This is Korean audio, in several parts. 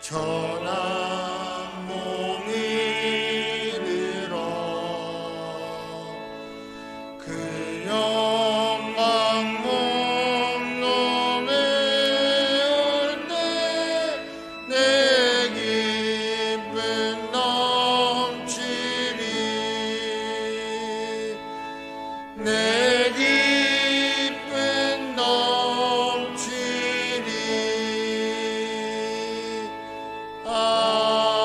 전한 몸이 들어 그 영광 몸놈에 올 때 내 기쁨 넘치리 내 기쁨 넘치리 아멘.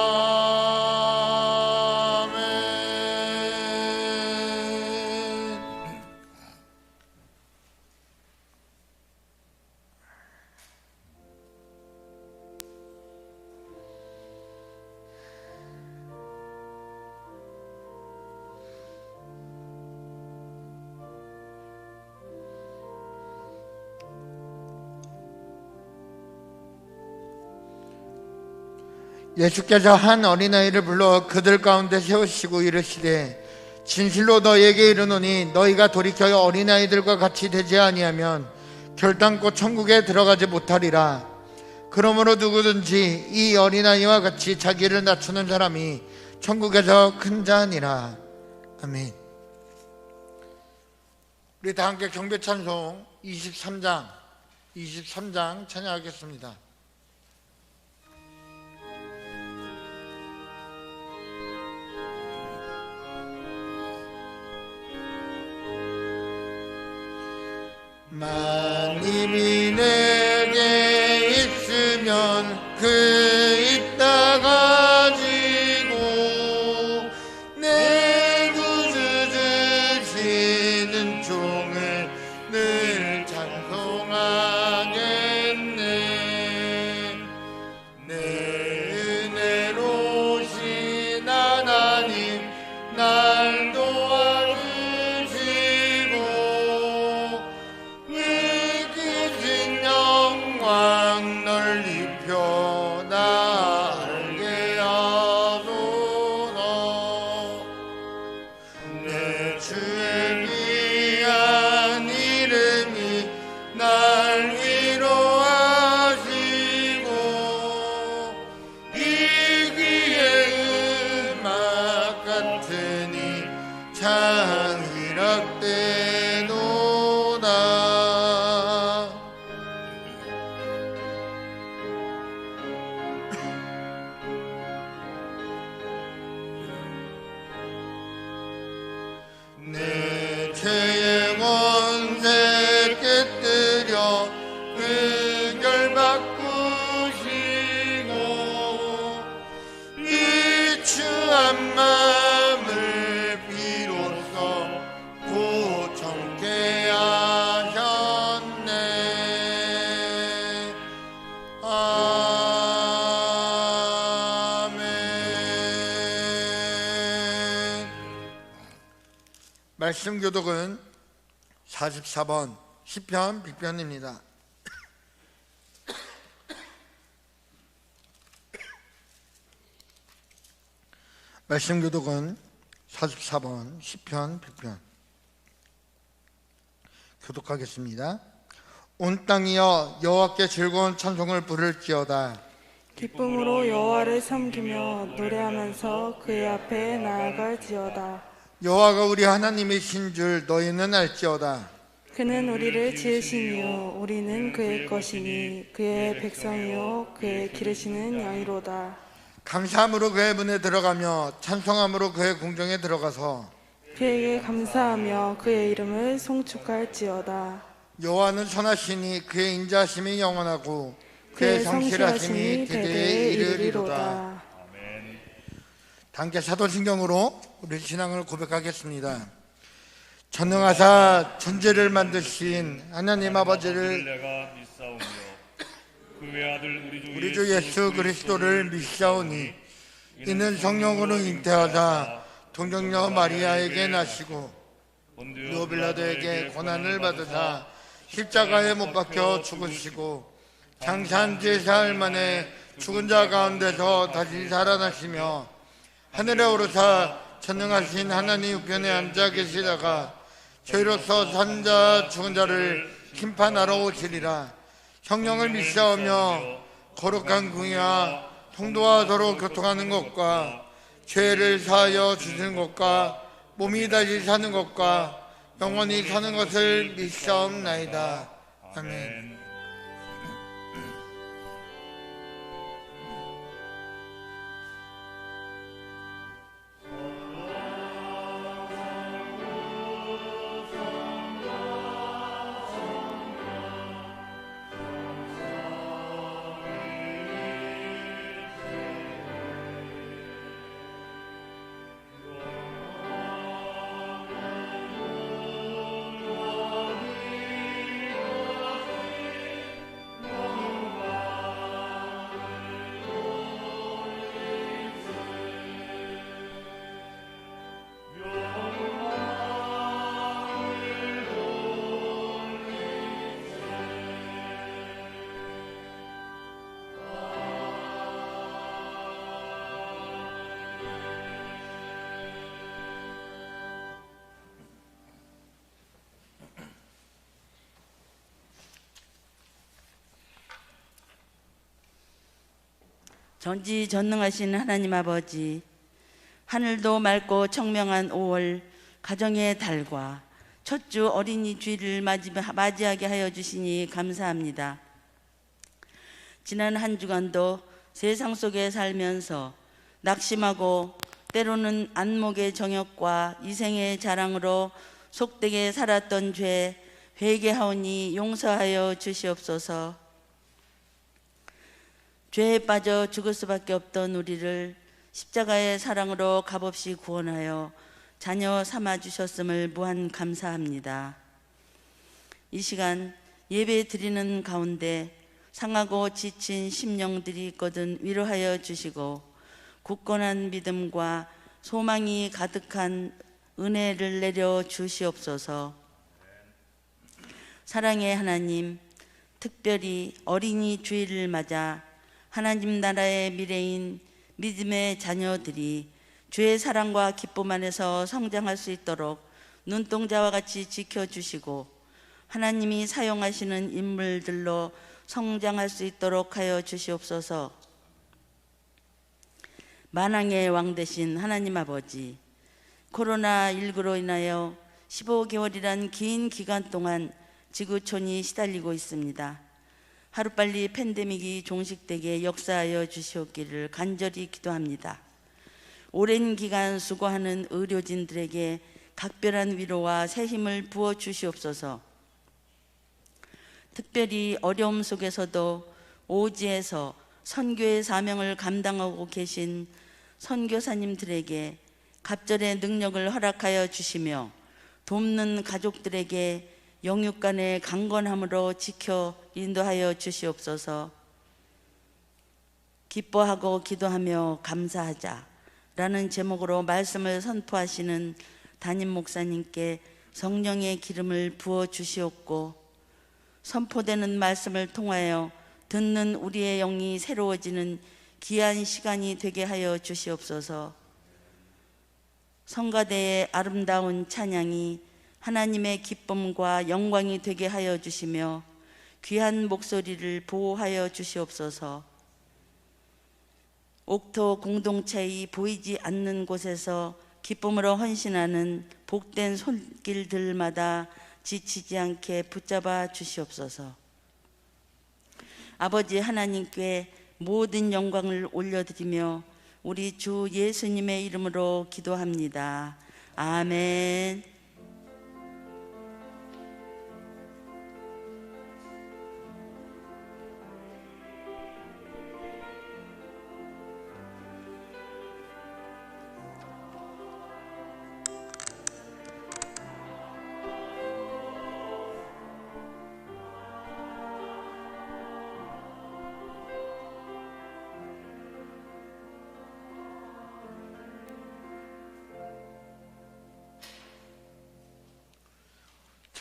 예수께서 한 어린아이를 불러 그들 가운데 세우시고 이르시되 진실로 너희에게 이르노니 너희가 돌이켜 어린아이들과 같이 되지 아니하면 결단코 천국에 들어가지 못하리라. 그러므로 누구든지 이 어린아이와 같이 자기를 낮추는 사람이 천국에서 큰 자니라. 아멘. 우리 다 함께 경배찬송 23장 찬양하겠습니다. 만일이 내게 있으면 그 있다 가지고 내 구주 주시는 종을 늘 찬송하겠네. 내 은혜로우신 하나님 날 도와주시고 영광 널리 펴나알게 하소서. 내 주의 귀한 이름이 날 위로하시고 이 귀의 음악 같으니 창이락되노라. 내 죄의 권세 깨뜨려 의결 바꾸시고 이 추한 마음을 비로소 고청케 하셨네. 말씀 교독은 44번 시편 빅편입니다. 말씀 교독은 44번 시편 빅편 교독하겠습니다. 온 땅이여 여호와께 즐거운 찬송을 부를지어다. 기쁨으로 여호와를 섬기며 노래하면서 그의 앞에 나아갈지어다. 여호와가 우리 하나님이신 줄 너희는 알지어다. 그는 우리를 지으시니요 우리는 그의 것이니 그의 백성이요 그의 기르시는 양이로다. 감사함으로 그의 문에 들어가며 찬송함으로 그의 궁정에 들어가서 그에게 감사하며 그의 이름을 송축할지어다. 여호와는 선하시니 그의 인자하심이 영원하고 그의 성실하심이 대대에 이르리로다. 함께 사도신경으로 우리 신앙을 고백하겠습니다. 전능하사 천지를 만드신 하나님 아버지를 내가 믿사오며 그의 아들 우리 주 예수 그리스도를 믿사오니 이는 성령으로 잉태하사 동정녀 마리아에게 나시고 본디오 빌라도에게 고난을 받으사 십자가에 못 박혀 죽으시고 장사한 지 사흘 만에 죽은 자 가운데서 다시 살아나시며 하늘에 오르사 전능하신 하나님 우편에 앉아 계시다가 저희로서 산 자 죽은 자를 심판하러 오시리라. 성령을 믿사오며 거룩한 궁이와 통도와 더러 교통하는 것과 죄를 사하여 주시는 것과 몸이 다시 사는 것과 영원히 사는 것을 믿사옵나이다. 아멘. 전지전능하신 하나님 아버지, 하늘도 맑고 청명한 5월 가정의 달과 첫 주 어린이 주일을 맞이하게 하여 주시니 감사합니다. 지난 한 주간도 세상 속에 살면서 낙심하고 때로는 안목의 정욕과 이생의 자랑으로 속되게 살았던 죄 회개하오니 용서하여 주시옵소서. 죄에 빠져 죽을 수밖에 없던 우리를 십자가의 사랑으로 값없이 구원하여 자녀 삼아 주셨음을 무한 감사합니다. 이 시간 예배 드리는 가운데 상하고 지친 심령들이 있거든 위로하여 주시고 굳건한 믿음과 소망이 가득한 은혜를 내려 주시옵소서. 사랑의 하나님, 특별히 어린이 주일을 맞아 하나님 나라의 미래인 믿음의 자녀들이 주의 사랑과 기쁨 안에서 성장할 수 있도록 눈동자와 같이 지켜주시고 하나님이 사용하시는 인물들로 성장할 수 있도록 하여 주시옵소서. 만왕의 왕 되신 하나님 아버지, 코로나19로 인하여 15개월이란 긴 기간 동안 지구촌이 시달리고 있습니다. 하루빨리 팬데믹이 종식되게 역사하여 주시옵기를 간절히 기도합니다. 오랜 기간 수고하는 의료진들에게 각별한 위로와 새 힘을 부어 주시옵소서. 특별히 어려움 속에서도 오지에서 선교의 사명을 감당하고 계신 선교사님들에게 갑절의 능력을 허락하여 주시며 돕는 가족들에게 영육간의 강건함으로 지켜 인도하여 주시옵소서. 기뻐하고 기도하며 감사하자 라는 제목으로 말씀을 선포하시는 담임 목사님께 성령의 기름을 부어 주시옵고 선포되는 말씀을 통하여 듣는 우리의 영이 새로워지는 귀한 시간이 되게 하여 주시옵소서. 성가대의 아름다운 찬양이 하나님의 기쁨과 영광이 되게 하여 주시며 귀한 목소리를 보호하여 주시옵소서. 옥토 공동체의 보이지 않는 곳에서 기쁨으로 헌신하는 복된 손길들마다 지치지 않게 붙잡아 주시옵소서. 아버지 하나님께 모든 영광을 올려드리며 우리 주 예수님의 이름으로 기도합니다. 아멘.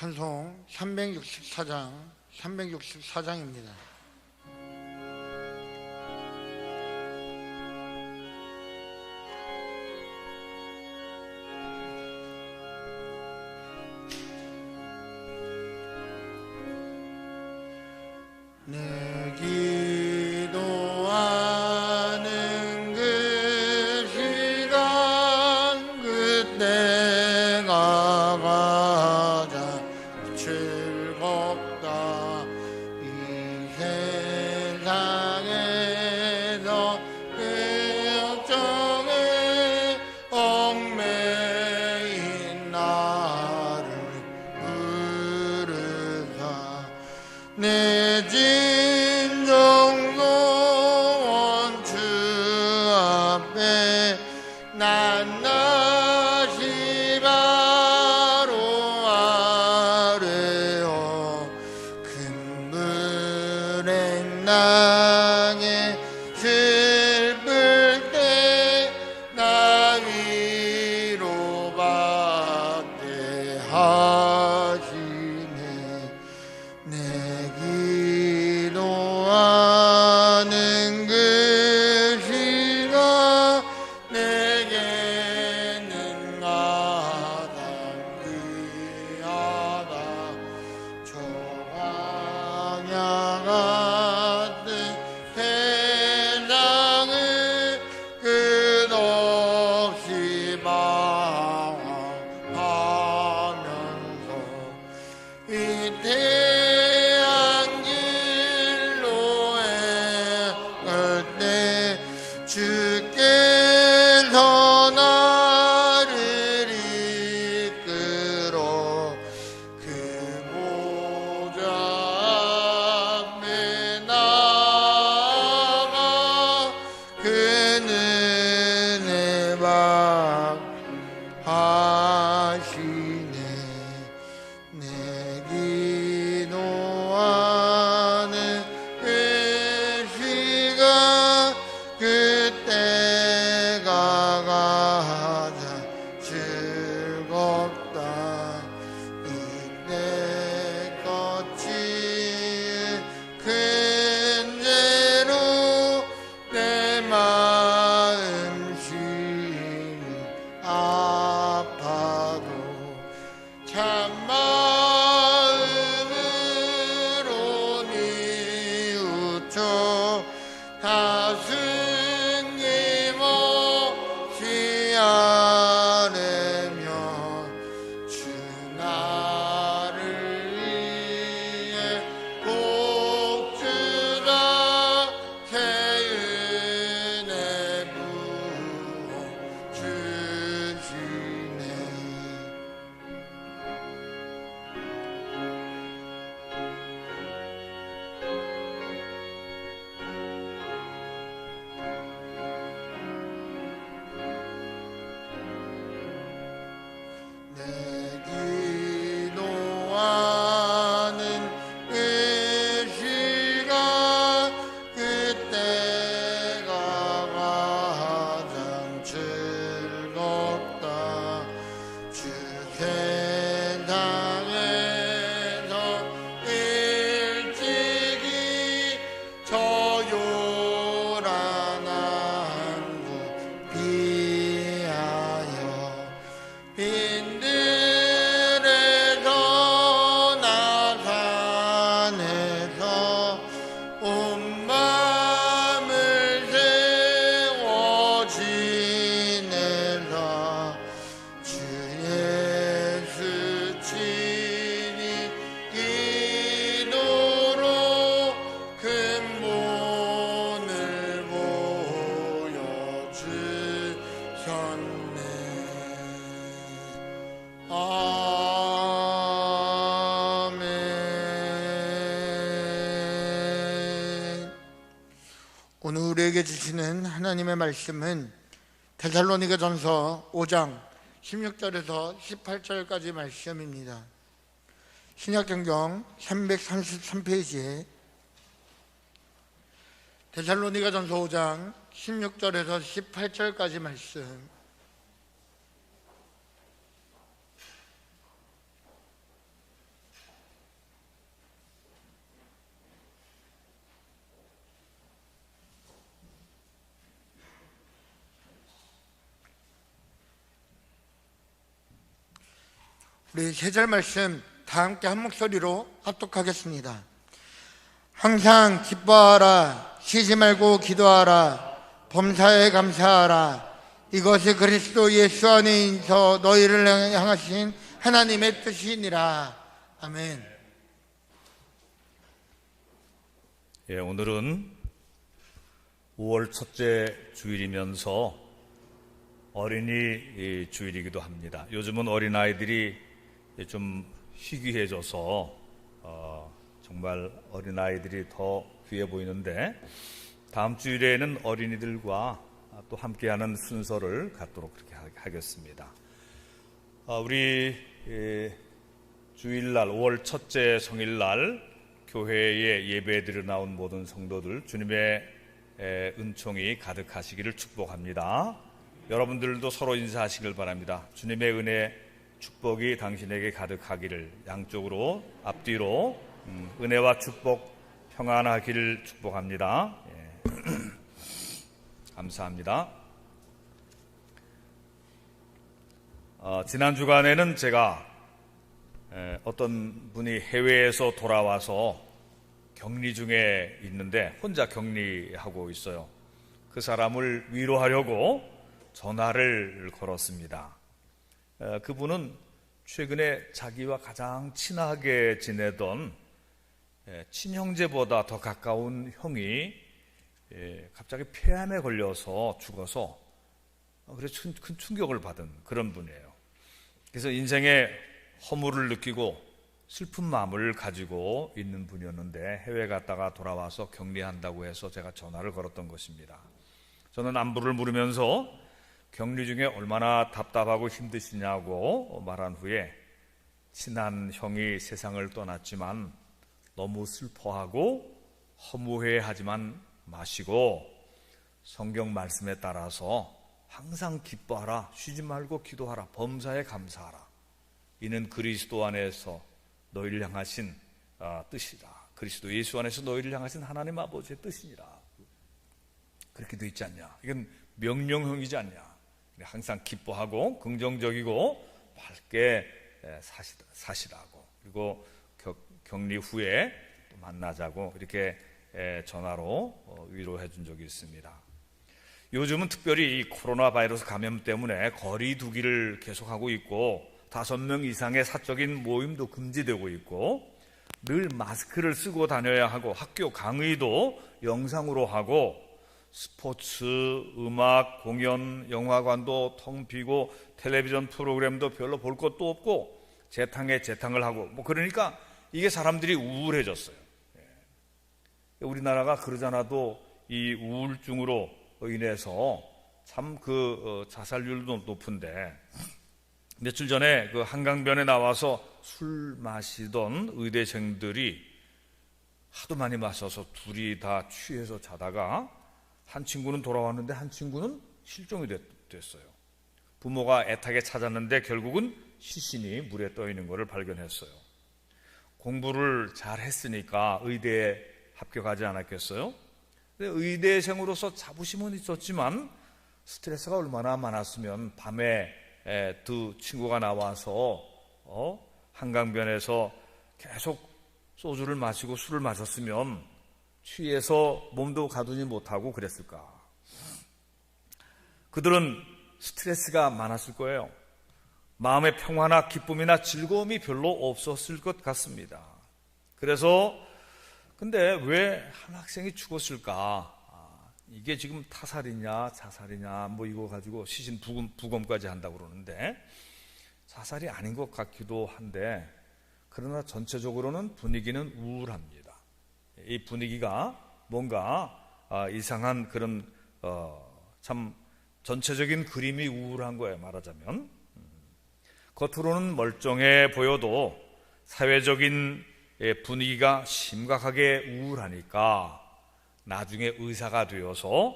찬송 364장입니다. 내 기도 하시네. 내 기도하는 그 시간 내게는 가장 귀하다. 저 광야 같은 세상을 끝없이 방황하면서 위태한 길로 행할 때 주께서 나를 이끌어 그 보좌 앞에 나아가 그 은혜 하시네. 내 기도하는 그 시간 그때가 가장 즐겁다. 이때 끝이 큰 죄로 내 마음 심히 아파도 참마음으로 뉘우쳐 다승 힘없이 아뢰며 주 나를 위해 복주다 새 은혜 부어 주시네. 내 기도하는 그 시간 그때가 가장 즐겁다. 주 세상에서 일찍이 저 요란한 곳 피하여 빈들에서 나산에서 온 마음을 세워 지내라. 주 예수 친히 기도로 근본을 보여주셨네. 아멘. 오늘 우리에게 주시는 하나님의 말씀은 데살로니가전서 5장 16절에서 18절까지 말씀입니다. 신약경경 333페이지에 데살로니가전서 5장 16절에서 18절까지 말씀. 우리 세 절 말씀 다 함께 한 목소리로 합독하겠습니다. 항상 기뻐하라, 쉬지 말고 기도하라, 범사에 감사하라. 이것이 그리스도 예수 안에 있어 너희를 향하신 하나님의 뜻이니라. 아멘. 예, 오늘은 5월 첫째 주일이면서 어린이 주일이기도 합니다. 요즘은 어린아이들이 좀 희귀해져서 정말 어린아이들이 더 귀해 보이는데, 다음 주일에는 어린이들과 또 함께하는 순서를 갖도록 그렇게 하겠습니다. 우리 주일날 5월 첫째 성일날 교회에 예배드려 나온 모든 성도들 주님의 은총이 가득하시기를 축복합니다. 여러분들도 서로 인사하시길 바랍니다. 주님의 은혜 축복이 당신에게 가득하기를, 양쪽으로 앞뒤로 은혜와 축복 평안하기를 축복합니다. 예. 감사합니다. 지난 주간에는 제가 어떤 분이 해외에서 돌아와서 격리 중에 있는데 혼자 격리하고 있어요. 그 사람을 위로하려고 전화를 걸었습니다. 그분은 최근에 자기와 가장 친하게 지내던 친형제보다 더 가까운 형이 갑자기 폐암에 걸려서 죽어서 그래서 큰 충격을 받은 그런 분이에요. 그래서 인생에 허물을 느끼고 슬픈 마음을 가지고 있는 분이었는데 해외 갔다가 돌아와서 격리한다고 해서 제가 전화를 걸었던 것입니다. 저는 안부를 물으면서 격리 중에 얼마나 답답하고 힘드시냐고 말한 후에 친한 형이 세상을 떠났지만 너무 슬퍼하고 허무해하지만 마시고 성경 말씀에 따라서 항상 기뻐하라, 쉬지 말고 기도하라, 범사에 감사하라. 이는 그리스도 안에서 너희를 향하신 뜻이다. 그리스도 예수 안에서 너희를 향하신 하나님 아버지의 뜻이니라. 그렇게 돼 있지 않냐? 이건 명령형이지 않냐? 항상 기뻐하고 긍정적이고 밝게 사시라고. 그리고 격리 후에 또 만나자고 이렇게 전화로 위로해 준 적이 있습니다. 요즘은 특별히 이 코로나 바이러스 감염 때문에 거리 두기를 계속하고 있고 5명 이상의 사적인 모임도 금지되고 있고 늘 마스크를 쓰고 다녀야 하고 학교 강의도 영상으로 하고 스포츠, 음악, 공연, 영화관도 텅 비고 텔레비전 프로그램도 별로 볼 것도 없고 재탕을 하고 그러니까 이게 사람들이 우울해졌어요. 우리나라가 그러잖아도 이 우울증으로 인해서 참 자살률도 높은데 며칠 전에 그 한강변에 나와서 술 마시던 의대생들이 하도 많이 마셔서 둘이 다 취해서 자다가 한 친구는 돌아왔는데 한 친구는 실종이 됐어요. 부모가 애타게 찾았는데 결국은 시신이 물에 떠 있는 것을 발견했어요. 공부를 잘 했으니까 의대에 합격하지 않았겠어요? 의대생으로서 자부심은 있었지만 스트레스가 얼마나 많았으면 밤에 두 친구가 나와서 한강변에서 계속 소주를 마시고 술을 마셨으면 취해서 몸도 가두지 못하고 그랬을까? 그들은 스트레스가 많았을 거예요. 마음의 평화나 기쁨이나 즐거움이 별로 없었을 것 같습니다. 그래서 근데 왜 한 학생이 죽었을까? 이게 지금 타살이냐 자살이냐 이거 가지고 시신 부검까지 한다고 그러는데 자살이 아닌 것 같기도 한데 그러나 전체적으로는 분위기는 우울합니다. 이 분위기가 뭔가 이상한 그런 참 전체적인 그림이 우울한 거예요. 말하자면 겉으로는 멀쩡해 보여도 사회적인 분위기가 심각하게 우울하니까 나중에 의사가 되어서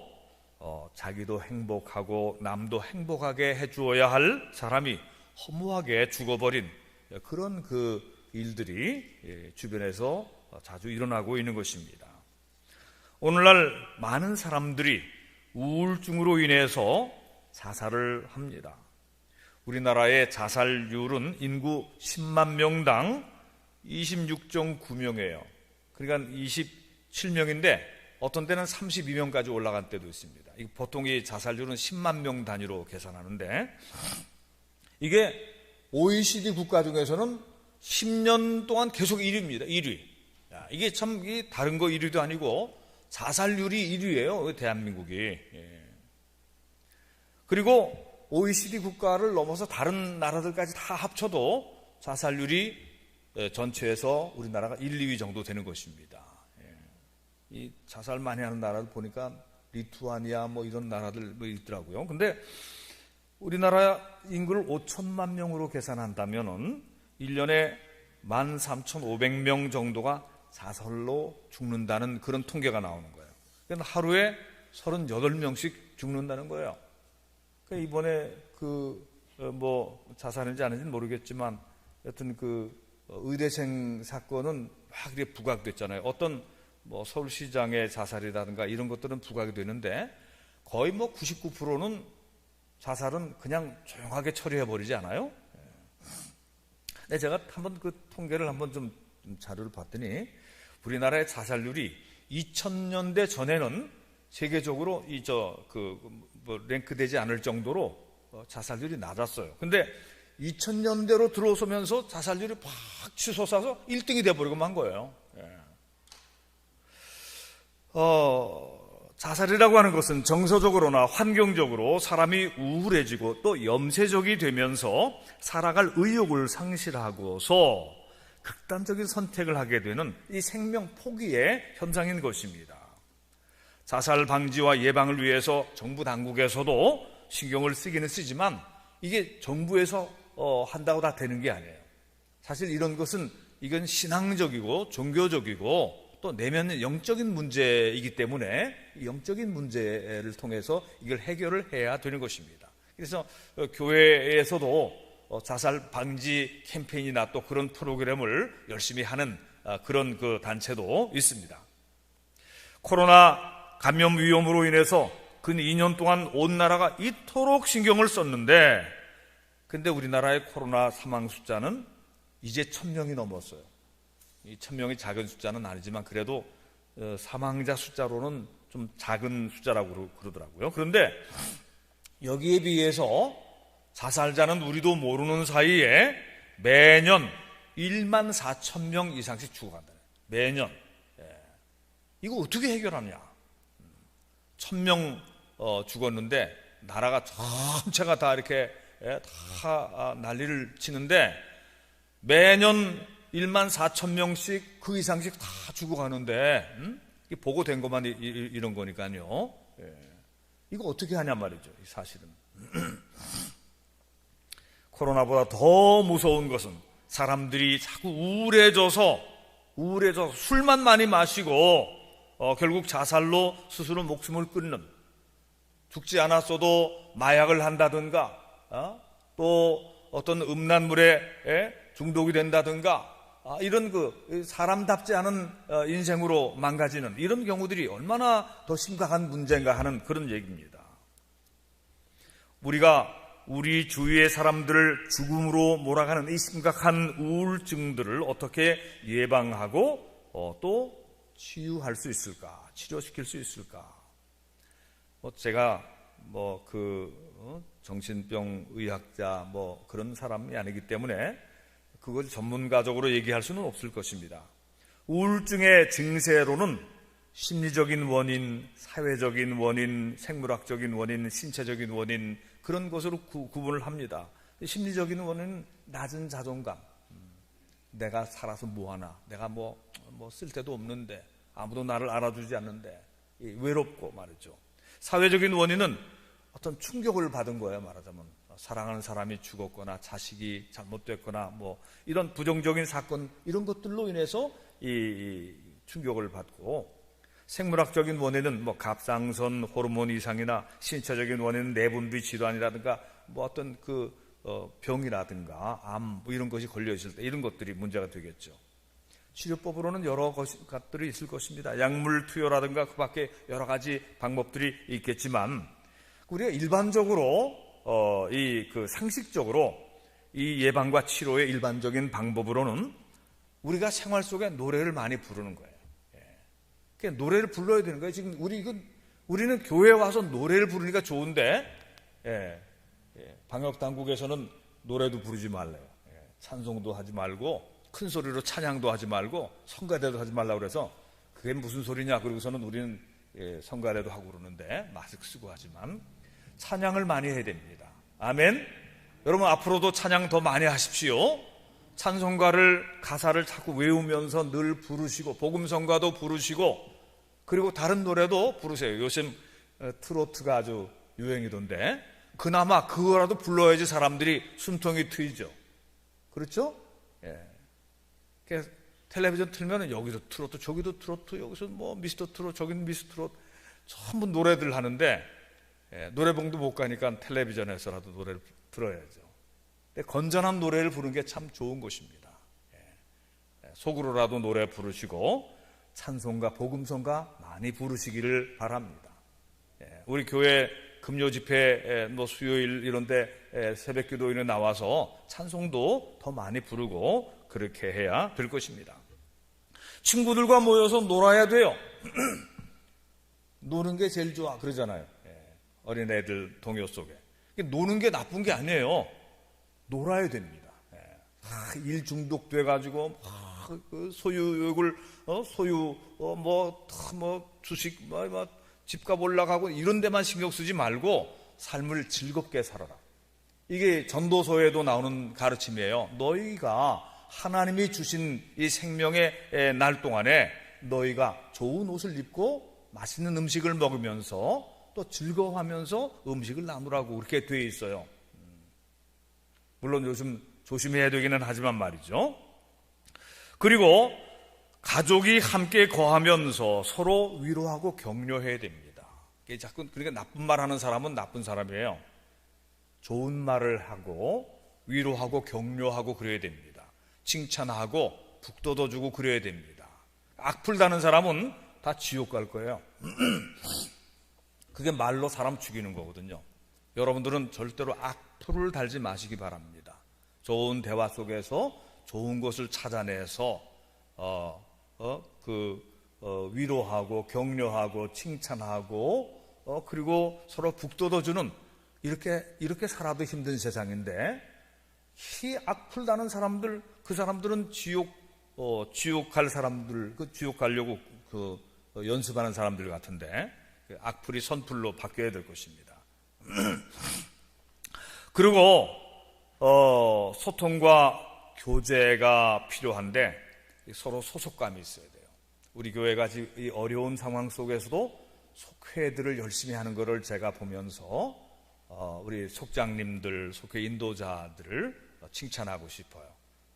자기도 행복하고 남도 행복하게 해주어야 할 사람이 허무하게 죽어버린 그런 일들이 주변에서 자주 일어나고 있는 것입니다. 오늘날 많은 사람들이 우울증으로 인해서 자살을 합니다. 우리나라의 자살률은 인구 10만 명당 26.9명이에요. 그러니까 27명인데 어떤 때는 32명까지 올라간 때도 있습니다. 보통 이 자살률은 10만 명 단위로 계산하는데 이게 OECD 국가 중에서는 10년 동안 계속 1위입니다. 1위. 이게 참 다른 거 1위도 아니고 자살률이 1위예요. 대한민국이. 그리고 OECD 국가를 넘어서 다른 나라들까지 다 합쳐도 자살률이 전체에서 우리나라가 1, 2위 정도 되는 것입니다. 이 자살 많이 하는 나라를 보니까 리투아니아 이런 나라들 있더라고요. 근데 우리나라 인구를 5천만 명으로 계산한다면은 1년에 13,500명 정도가 자살로 죽는다는 그런 통계가 나오는 거예요. 그러니까 하루에 38명씩 죽는다는 거예요. 그러니까 이번에 뭐 자살인지 아닌지는 모르겠지만 여튼 그 의대생 사건은 막 이렇게 부각됐잖아요. 어떤 뭐 서울시장의 자살이라든가 이런 것들은 부각이 되는데 거의 뭐 99%는 자살은 그냥 조용하게 처리해버리지 않아요? 네, 제가 한번 그 통계를 한번 좀 자료를 봤더니 우리나라의 자살률이 2000년대 전에는 세계적으로 뭐 랭크되지 않을 정도로 자살률이 낮았어요. 근데 2000년대로 들어서면서 자살률이 팍 치솟아서 1등이 돼버리고 만 거예요. 자살이라고 하는 것은 정서적으로나 환경적으로 사람이 우울해지고 또 염세적이 되면서 살아갈 의욕을 상실하고서 극단적인 선택을 하게 되는 이 생명 포기의 현상인 것입니다. 자살 방지와 예방을 위해서 정부 당국에서도 신경을 쓰기는 쓰지만 이게 정부에서 한다고 다 되는 게 아니에요. 사실 이런 것은 이건 신앙적이고 종교적이고 또 내면 영적인 문제이기 때문에 이 영적인 문제를 통해서 이걸 해결을 해야 되는 것입니다. 그래서 교회에서도 자살 방지 캠페인이나 또 그런 프로그램을 열심히 하는 그런 그 단체도 있습니다. 코로나 감염 위험으로 인해서 근 2년 동안 온 나라가 이토록 신경을 썼는데 근데 우리나라의 코로나 사망 숫자는 이제 1000명이 넘었어요. 이 1000명이 작은 숫자는 아니지만 그래도 사망자 숫자로는 좀 작은 숫자라고 그러더라고요. 그런데 여기에 비해서 자살자는 우리도 모르는 사이에 매년 14,000명 이상씩 죽어간다. 매년. 이거 어떻게 해결하냐? 1000명 죽었는데 나라가 전체가 다 이렇게 다 난리를 치는데 매년 14,000명씩 그 이상씩 다 죽어가는데 이게 보고된 것만 이런 거니까요. 이거 어떻게 하냐 말이죠. 사실은 코로나보다 더 무서운 것은 사람들이 자꾸 우울해져서 술만 많이 마시고 결국 자살로 스스로 목숨을 끊는, 죽지 않았어도 마약을 한다든가 또 어떤 음란물에 중독이 된다든가 이런 그 사람답지 않은 인생으로 망가지는 이런 경우들이 얼마나 더 심각한 문제인가 하는 그런 얘기입니다. 우리가 우리 주위의 사람들을 죽음으로 몰아가는 이 심각한 우울증들을 어떻게 예방하고 또 치유할 수 있을까, 치료시킬 수 있을까? 제가 정신병 의학자 그런 사람이 아니기 때문에 그걸 전문가적으로 얘기할 수는 없을 것입니다. 우울증의 증세로는 심리적인 원인, 사회적인 원인, 생물학적인 원인, 신체적인 원인 그런 것으로 구분을 합니다. 심리적인 원인은 낮은 자존감, 내가 살아서 뭐하나, 내가 뭐 쓸데도 없는데 아무도 나를 알아주지 않는데 외롭고 말이죠. 사회적인 원인은 어떤 충격을 받은 거예요. 말하자면 사랑하는 사람이 죽었거나 자식이 잘못됐거나 이런 부정적인 사건 이런 것들로 인해서 이 충격을 받고, 생물학적인 원인은 갑상선 호르몬 이상이나 신체적인 원인은 내분비 질환이라든가 어떤 병이라든가 암 이런 것이 걸려 있을 때 이런 것들이 문제가 되겠죠. 치료법으로는 여러 것들이 있을 것입니다. 약물 투여라든가 그 밖에 여러 가지 방법들이 있겠지만 우리가 일반적으로 상식적으로 이 예방과 치료의 일반적인 방법으로는 우리가 생활 속에 노래를 많이 부르는 거예요. 그러니까 노래를 불러야 되는 거예요. 지금 우리는 교회에 와서 노래를 부르니까 좋은데 방역 당국에서는 노래도 부르지 말래요. 찬송도 하지 말고 큰 소리로 찬양도 하지 말고 성가대도 하지 말라고 그래서 그게 무슨 소리냐 그러고서는 우리는 성가대도 하고 그러는데 마스크 쓰고 하지만 찬양을 많이 해야 됩니다. 아멘. 여러분 앞으로도 찬양 더 많이 하십시오. 찬송가를 가사를 자꾸 외우면서 늘 부르시고 복음성가도 부르시고 그리고 다른 노래도 부르세요. 요즘 트로트가 아주 유행이던데 그나마 그거라도 불러야지 사람들이 숨통이 트이죠. 그렇죠? 그래서 텔레비전 틀면 여기도 트로트 저기도 트로트 여기서 미스터 트로트 저기는 미스터 트로트 전부 노래들 하는데 노래방도 못 가니까 텔레비전에서라도 노래를 들어야죠. 근데 건전한 노래를 부르는 게 참 좋은 것입니다. 속으로라도 노래 부르시고 찬송가, 복음성가 많이 부르시기를 바랍니다. 우리 교회 금요 집회, 수요일 이런데 새벽 기도회에 나와서 찬송도 더 많이 부르고 그렇게 해야 될 것입니다. 친구들과 모여서 놀아야 돼요. 노는 게 제일 좋아 그러잖아요. 어린애들 동요 속에. 노는 게 나쁜 게 아니에요. 놀아야 됩니다. 일 중독돼가지고 그 소유욕을 주식 집값 올라가고 이런 데만 신경 쓰지 말고 삶을 즐겁게 살아라. 이게 전도서에도 나오는 가르침이에요. 너희가 하나님이 주신 이 생명의 날 동안에 너희가 좋은 옷을 입고 맛있는 음식을 먹으면서 또 즐거워하면서 음식을 나누라고 그렇게 되어 있어요. 물론 요즘 조심해야 되기는 하지만 말이죠. 그리고 가족이 함께 거하면서 서로 위로하고 격려해야 됩니다. 자꾸 그러니까 나쁜 말 하는 사람은 나쁜 사람이에요. 좋은 말을 하고 위로하고 격려하고 그래야 됩니다. 칭찬하고 북돋워주고 그래야 됩니다. 악플 다는 사람은 다 지옥 갈 거예요. 그게 말로 사람 죽이는 거거든요. 여러분들은 절대로 악플을 달지 마시기 바랍니다. 좋은 대화 속에서 좋은 것을 찾아내서 위로하고 격려하고 칭찬하고 그리고 서로 북돋워주는 이렇게 살아도 힘든 세상인데 이 악플 다는 사람들, 그 사람들은 지옥 갈 사람들, 지옥 가려고 연습하는 사람들 같은데 악플이 선플로 바뀌어야 될 것입니다. 그리고 소통과 교제가 필요한데 서로 소속감이 있어야 돼요. 우리 교회가 지금 이 어려운 상황 속에서도 속회들을 열심히 하는 것을 제가 보면서 우리 속장님들, 속회 인도자들을 칭찬하고 싶어요.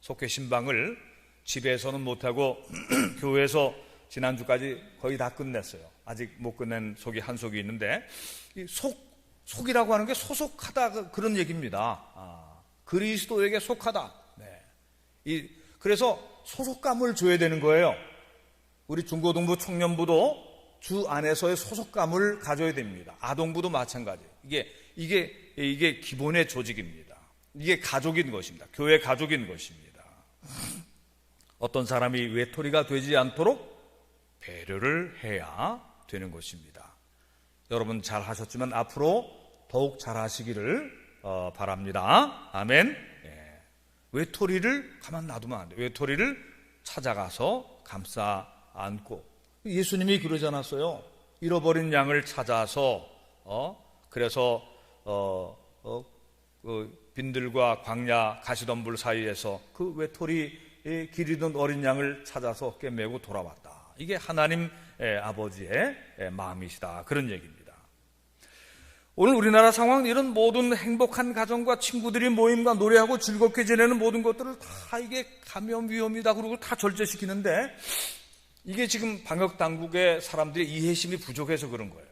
속회 신방을 집에서는 못하고 교회에서 지난주까지 거의 다 끝냈어요. 아직 못 끝낸 속이 한 속이 있는데 이 속이라고 하는 게 소속하다 그런 얘기입니다. 그리스도에게 속하다. 네. 그래서 소속감을 줘야 되는 거예요. 우리 중고등부 청년부도 주 안에서의 소속감을 가져야 됩니다. 아동부도 마찬가지예요. 이게 기본의 조직입니다. 이게 가족인 것입니다. 교회 가족인 것입니다. 어떤 사람이 외톨이가 되지 않도록 배려를 해야 되는 것입니다. 여러분 잘 하셨지만 앞으로 더욱 잘 하시기를 바랍니다. 아멘. 외톨이를 가만 놔두면 안 돼요. 외톨이를 찾아가서 감싸 안고 예수님이 그러지 않았어요. 잃어버린 양을 찾아서 그래서 그 빈들과 광야 가시덤불 사이에서 그 외톨이에 길 잃은 어린 양을 찾아서 꿰매고 돌아왔다. 이게 하나님 아버지의 마음이시다. 그런 얘기입니다. 오늘 우리나라 상황 이런 모든 행복한 가정과 친구들이 모임과 노래하고 즐겁게 지내는 모든 것들을 다 이게 감염 위험이다 그러고 다 절제시키는데 이게 지금 방역당국의 사람들의 이해심이 부족해서 그런 거예요.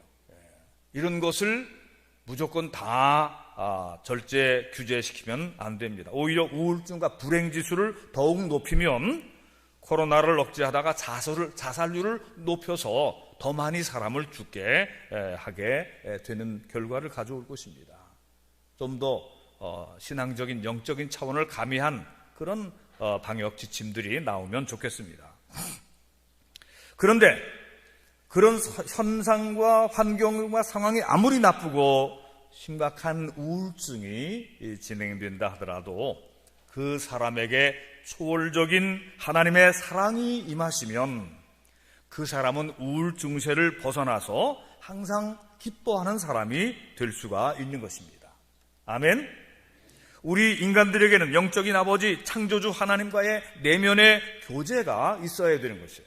이런 것을 무조건 다 절제 규제시키면 안 됩니다. 오히려 우울증과 불행지수를 더욱 높이면 코로나를 억제하다가 자살률을 높여서 더 많이 사람을 죽게 하게 되는 결과를 가져올 것입니다. 좀 더 신앙적인 영적인 차원을 가미한 그런 방역 지침들이 나오면 좋겠습니다. 그런데 그런 현상과 환경과 상황이 아무리 나쁘고 심각한 우울증이 진행된다 하더라도 그 사람에게 초월적인 하나님의 사랑이 임하시면 그 사람은 우울증세를 벗어나서 항상 기뻐하는 사람이 될 수가 있는 것입니다. 아멘. 우리 인간들에게는 영적인 아버지 창조주 하나님과의 내면의 교제가 있어야 되는 것이에요.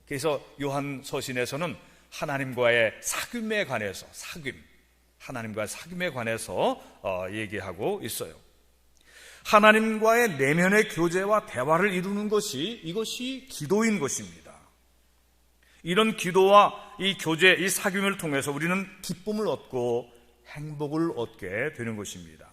그래서 요한 서신에서는 하나님과의 사귐에 관해서 하나님과의 사귐에 관해서 얘기하고 있어요. 하나님과의 내면의 교제와 대화를 이루는 이것이 기도인 것입니다. 이런 기도와 이 교제, 이 사귐을 통해서 우리는 기쁨을 얻고 행복을 얻게 되는 것입니다.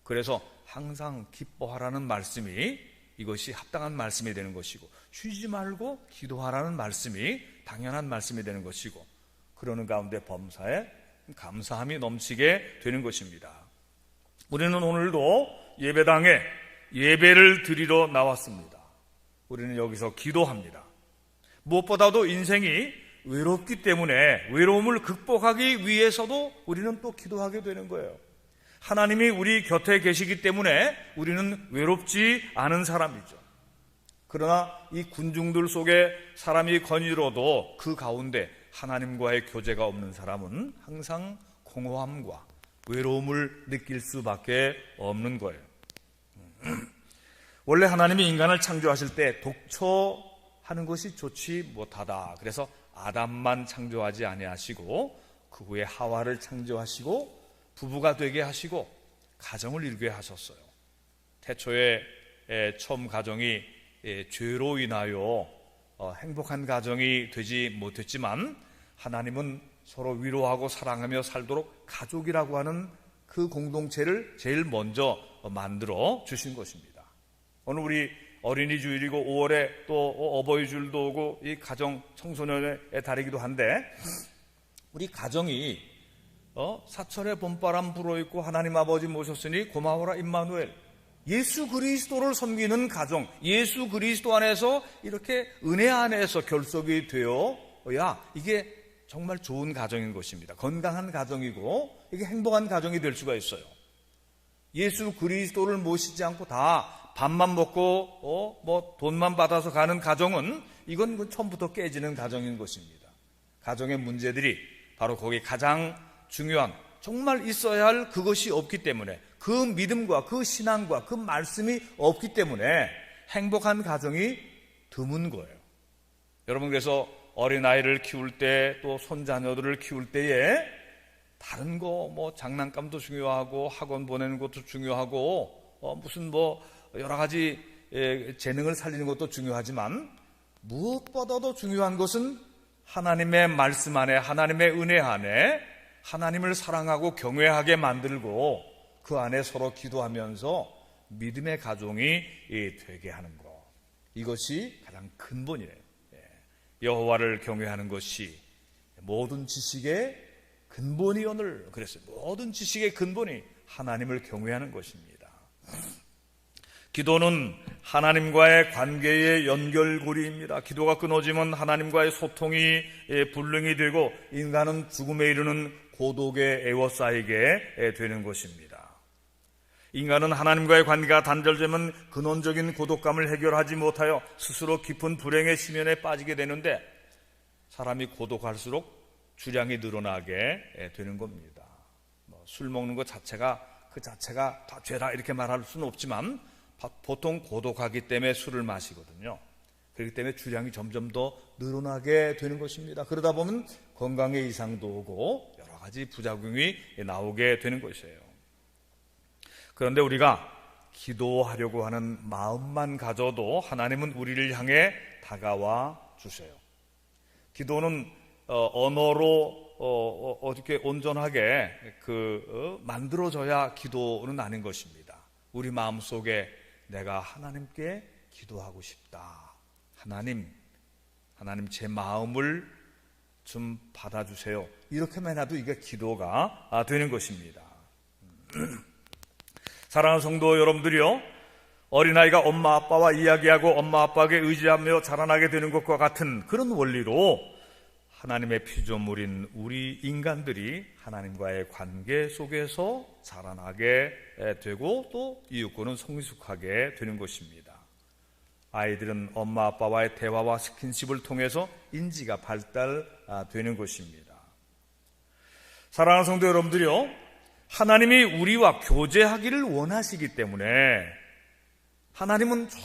그래서 항상 기뻐하라는 말씀이 이것이 합당한 말씀이 되는 것이고, 쉬지 말고 기도하라는 말씀이 당연한 말씀이 되는 것이고, 그러는 가운데 범사에 감사함이 넘치게 되는 것입니다. 우리는 오늘도 예배당에 예배를 드리러 나왔습니다. 우리는 여기서 기도합니다. 무엇보다도 인생이 외롭기 때문에 외로움을 극복하기 위해서도 우리는 또 기도하게 되는 거예요. 하나님이 우리 곁에 계시기 때문에 우리는 외롭지 않은 사람이죠. 그러나 이 군중들 속에 사람이 거닐어도 그 가운데 하나님과의 교제가 없는 사람은 항상 공허함과 외로움을 느낄 수밖에 없는 거예요. 원래 하나님이 인간을 창조하실 때 독처하는 것이 좋지 못하다. 그래서 아담만 창조하지 아니하시고 그 후에 하와를 창조하시고 부부가 되게 하시고 가정을 이루게 하셨어요. 태초에 처음 가정이 죄로 인하여 행복한 가정이 되지 못했지만 하나님은 서로 위로하고 사랑하며 살도록 가족이라고 하는 그 공동체를 제일 먼저 만들어 주신 것입니다. 오늘 우리 어린이 주일이고 5월에 또 어버이 주일도 오고 이 가정 청소년의 달이기도 한데, 우리 가정이 사철의 봄바람 불어있고 하나님 아버지 모셨으니 고마워라 임마누엘, 예수 그리스도를 섬기는 가정, 예수 그리스도 안에서 이렇게 은혜 안에서 결속이 되어야 이게 정말 좋은 가정인 것입니다. 건강한 가정이고 이게 행복한 가정이 될 수가 있어요. 예수 그리스도를 모시지 않고 다 밥만 먹고 돈만 받아서 가는 가정은 이건 처음부터 깨지는 가정인 것입니다. 가정의 문제들이 바로 거기 가장 중요한, 정말 있어야 할 그것이 없기 때문에, 그 믿음과 그 신앙과 그 말씀이 없기 때문에 행복한 가정이 드문 거예요. 여러분, 그래서 어린아이를 키울 때 또 손자녀들을 키울 때에 다른 거 장난감도 중요하고 학원 보내는 것도 중요하고 무슨 여러 가지 재능을 살리는 것도 중요하지만 무엇보다도 중요한 것은 하나님의 말씀 안에, 하나님의 은혜 안에 하나님을 사랑하고 경외하게 만들고 그 안에 서로 기도하면서 믿음의 가정이 되게 하는 것, 이것이 가장 근본이에요. 여호와를 경외하는 것이 모든 지식의 근본이, 오늘 그랬어요. 모든 지식의 근본이 하나님을 경외하는 것입니다. 기도는 하나님과의 관계의 연결고리입니다. 기도가 끊어지면 하나님과의 소통이 불능이 되고 인간은 죽음에 이르는 고독에 에워싸이게 되는 것입니다. 인간은 하나님과의 관계가 단절되면 근원적인 고독감을 해결하지 못하여 스스로 깊은 불행의 심연에 빠지게 되는데, 사람이 고독할수록 주량이 늘어나게 되는 겁니다. 술 먹는 것 자체가 다 죄다 이렇게 말할 수는 없지만 보통 고독하기 때문에 술을 마시거든요. 그렇기 때문에 주량이 점점 더 늘어나게 되는 것입니다. 그러다 보면 건강에 이상도 오고 여러 가지 부작용이 나오게 되는 것이에요. 그런데 우리가 기도하려고 하는 마음만 가져도 하나님은 우리를 향해 다가와 주세요. 기도는 언어로 어떻게 온전하게 만들어져야 기도는 아닌 것입니다. 우리 마음속에 내가 하나님께 기도하고 싶다. 하나님 제 마음을 좀 받아주세요. 이렇게만 해도 이게 기도가 되는 것입니다. 사랑하는 성도 여러분들이요, 어린아이가 엄마 아빠와 이야기하고 엄마 아빠에게 의지하며 자라나게 되는 것과 같은 그런 원리로 하나님의 피조물인 우리 인간들이 하나님과의 관계 속에서 자라나게 되고 또 이웃과는 성숙하게 되는 것입니다. 아이들은 엄마 아빠와의 대화와 스킨십을 통해서 인지가 발달되는 것입니다. 사랑하는 성도 여러분들이요, 하나님이 우리와 교제하기를 원하시기 때문에 하나님은 저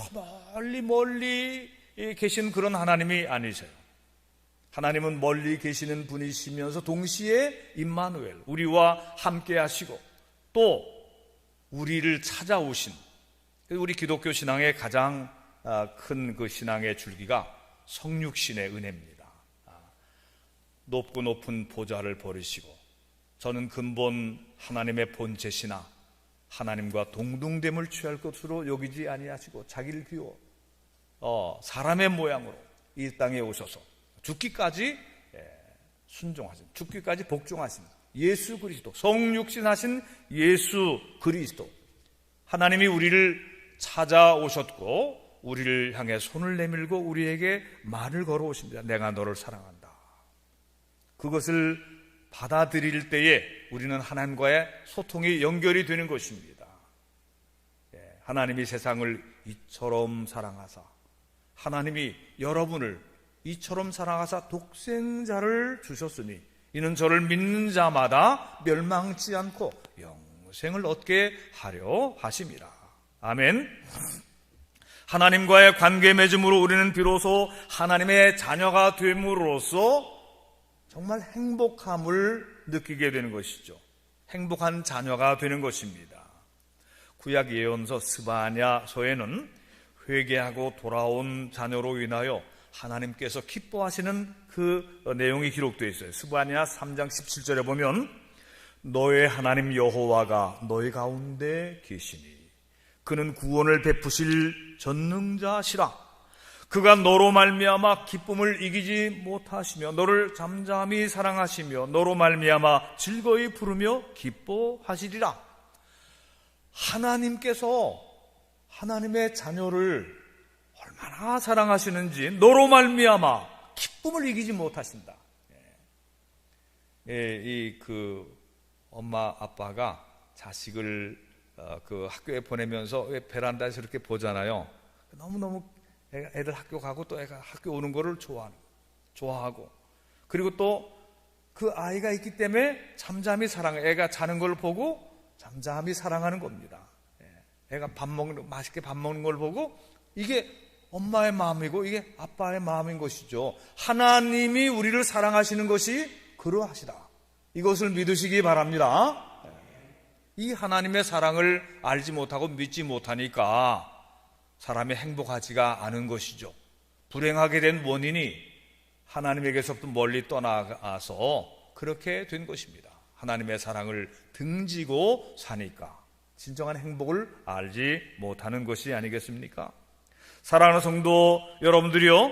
멀리 계신 그런 하나님이 아니세요. 하나님은 멀리 계시는 분이시면서 동시에 임마누엘, 우리와 함께 하시고 또 우리를 찾아오신, 우리 기독교 신앙의 가장 큰 그 신앙의 줄기가 성육신의 은혜입니다. 높고 높은 보좌를 버리시고 저는 근본 하나님의 본체시나 하나님과 동등됨을 취할 것으로 여기지 아니하시고 자기를 비워 사람의 모양으로 이 땅에 오셔서 죽기까지 순종하신, 죽기까지 복종하신 예수 그리스도, 성육신하신 예수 그리스도, 하나님이 우리를 찾아오셨고 우리를 향해 손을 내밀고 우리에게 말을 걸어오십니다. 내가 너를 사랑한다. 그것을 받아들일 때에 우리는 하나님과의 소통이 연결이 되는 것입니다. 하나님이 세상을 이처럼 사랑하사, 하나님이 여러분을 이처럼 사랑하사 독생자를 주셨으니 이는 저를 믿는 자마다 멸망치 않고 영생을 얻게 하려 하심이라. 아멘. 하나님과의 관계 맺음으로 우리는 비로소 하나님의 자녀가 됨으로써 정말 행복함을 느끼게 되는 것이죠. 행복한 자녀가 되는 것입니다. 구약 예언서 스바냐서에는 회개하고 돌아온 자녀로 인하여 하나님께서 기뻐하시는 그 내용이 기록되어 있어요. 스바냐 3장 17절에 보면 너의 하나님 여호와가 너희 가운데 계시니 그는 구원을 베푸실 전능자시라. 그가 너로 말미암아 기쁨을 이기지 못하시며 너를 잠잠히 사랑하시며 너로 말미암아 즐거이 부르며 기뻐하시리라. 하나님께서 하나님의 자녀를 얼마나 사랑하시는지 너로 말미암아 기쁨을 이기지 못하신다. 엄마 아빠가 자식을 그 학교에 보내면서 베란다에서 이렇게 보잖아요. 너무너무 애들 학교 가고 또 애가 학교 오는 거를 좋아하고, 그리고 또 그 아이가 있기 때문에 잠잠히 사랑해. 애가 자는 걸 보고 잠잠히 사랑하는 겁니다. 애가 맛있게 밥 먹는 걸 보고 이게 엄마의 마음이고 이게 아빠의 마음인 것이죠. 하나님이 우리를 사랑하시는 것이 그러하시다. 이것을 믿으시기 바랍니다. 이 하나님의 사랑을 알지 못하고 믿지 못하니까 사람이 행복하지가 않은 것이죠. 불행하게 된 원인이 하나님에게서부터 멀리 떠나가서 그렇게 된 것입니다. 하나님의 사랑을 등지고 사니까 진정한 행복을 알지 못하는 것이 아니겠습니까? 사랑하는 성도 여러분들이요,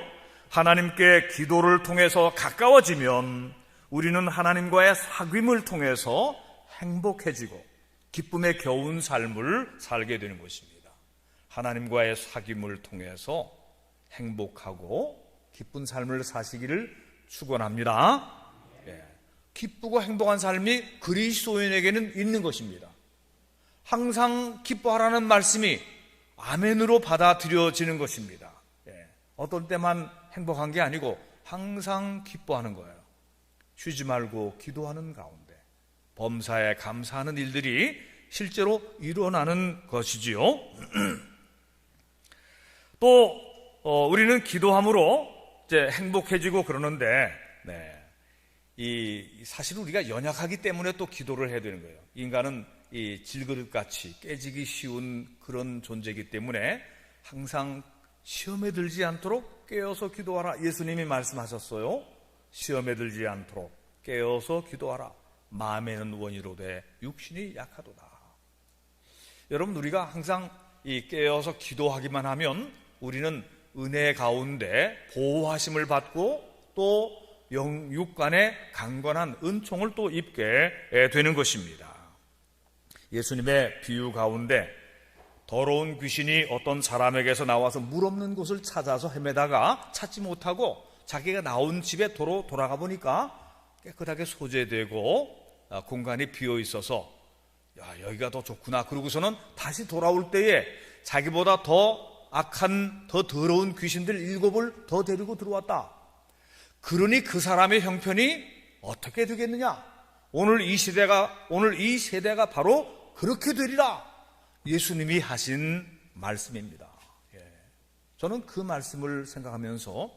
하나님께 기도를 통해서 가까워지면 우리는 하나님과의 사귐을 통해서 행복해지고 기쁨에 겨운 삶을 살게 되는 것입니다. 하나님과의 사귐을 통해서 행복하고 기쁜 삶을 사시기를 축원합니다. 기쁘고 행복한 삶이 그리스도인에게는 있는 것입니다. 항상 기뻐하라는 말씀이 아멘으로 받아들여지는 것입니다. 어떤 때만 행복한 게 아니고 항상 기뻐하는 거예요. 쉬지 말고 기도하는 가운데 범사에 감사하는 일들이 실제로 일어나는 것이지요. 또 우리는 기도함으로 이제 행복해지고 그러는데, 사실 우리가 연약하기 때문에 또 기도를 해야 되는 거예요. 인간은 이 질그릇같이 깨지기 쉬운 그런 존재이기 때문에 항상 시험에 들지 않도록 깨어서 기도하라. 예수님이 말씀하셨어요. 시험에 들지 않도록 깨어서 기도하라. 마음에는 원이로되 육신이 약하도다. 여러분, 우리가 항상 이 깨어서 기도하기만 하면 우리는 은혜 가운데 보호하심을 받고 또 육간의 강건한 은총을 또 입게 되는 것입니다. 예수님의 비유 가운데 더러운 귀신이 어떤 사람에게서 나와서 물 없는 곳을 찾아서 헤매다가 찾지 못하고 자기가 나온 집에 돌아가 보니까 깨끗하게 소재되고 공간이 비어 있어서 여기가 더 좋구나. 그러고서는 다시 돌아올 때에 자기보다 더 악한, 더 더러운 귀신들 7을 더 데리고 들어왔다. 그러니 그 사람의 형편이 어떻게 되겠느냐? 오늘 이 세대가 바로 그렇게 되리라. 예수님이 하신 말씀입니다. 저는 그 말씀을 생각하면서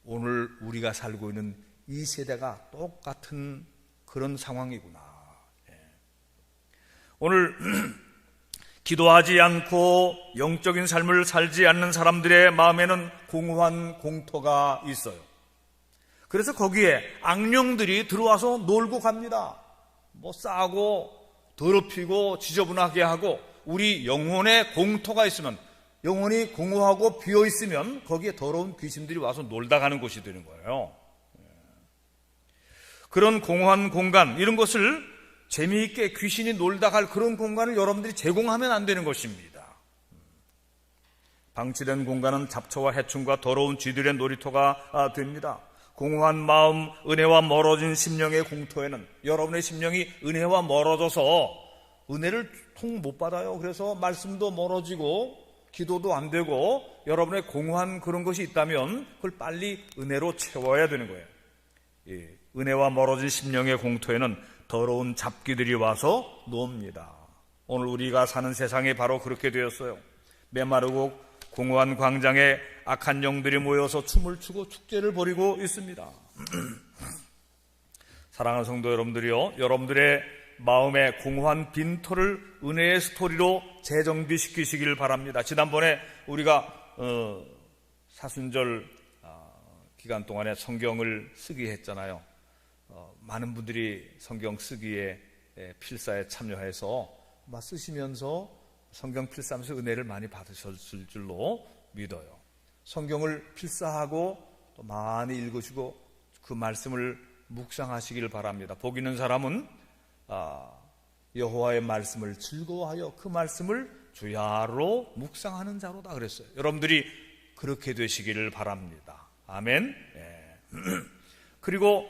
오늘 우리가 살고 있는 이 세대가 똑같은 그런 상황이구나. 오늘 기도하지 않고 영적인 삶을 살지 않는 사람들의 마음에는 공허한 공터가 있어요. 그래서 거기에 악령들이 들어와서 놀고 갑니다. 싸고 더럽히고 지저분하게 하고 우리 영혼에 공터가 있으면, 영혼이 공허하고 비어 있으면 거기에 더러운 귀신들이 와서 놀다 가는 곳이 되는 거예요. 그런 공허한 공간, 이런 것을 재미있게 귀신이 놀다 갈 그런 공간을 여러분들이 제공하면 안 되는 것입니다. 방치된 공간은 잡초와 해충과 더러운 쥐들의 놀이터가 됩니다. 공허한 마음, 은혜와 멀어진 심령의 공터에는, 여러분의 심령이 은혜와 멀어져서 은혜를 통 못 받아요. 그래서 말씀도 멀어지고 기도도 안 되고 여러분의 공허한 그런 것이 있다면 그걸 빨리 은혜로 채워야 되는 거예요. 은혜와 멀어진 심령의 공터에는 더러운 잡귀들이 와서 놉니다. 오늘 우리가 사는 세상이 바로 그렇게 되었어요. 메마르고 공허한 광장에 악한 영들이 모여서 춤을 추고 축제를 벌이고 있습니다. 사랑하는 성도 여러분들이요, 여러분들의 마음의 공허한 빈터를 은혜의 스토리로 재정비시키시길 바랍니다. 지난번에 우리가 사순절 기간 동안에 성경을 쓰기 했잖아요. 많은 분들이 성경 쓰기에 필사에 참여해서 쓰시면서 성경 필사하면서 은혜를 많이 받으셨을 줄로 믿어요. 성경을 필사하고 또 많이 읽으시고 그 말씀을 묵상하시길 바랍니다. 복 있는 사람은 여호와의 말씀을 즐거워하여 그 말씀을 주야로 묵상하는 자로다 그랬어요. 여러분들이 그렇게 되시기를 바랍니다. 아멘. 네. 그리고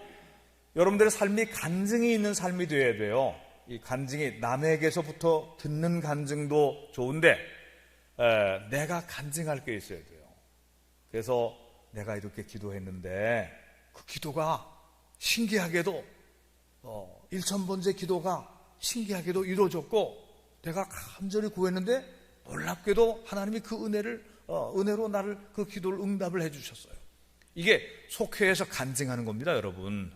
여러분들의 삶이 간증이 있는 삶이 되어야 돼요. 이 간증이 남에게서부터 듣는 간증도 좋은데 내가 간증할 게 있어야 돼요. 그래서 내가 이렇게 기도했는데 그 기도가 신기하게도 1000번째 기도가 신기하게도 이루어졌고 내가 간절히 구했는데 놀랍게도 하나님이 그 은혜로 나를 그 기도를 응답을 해주셨어요. 이게 속회에서 간증하는 겁니다, 여러분.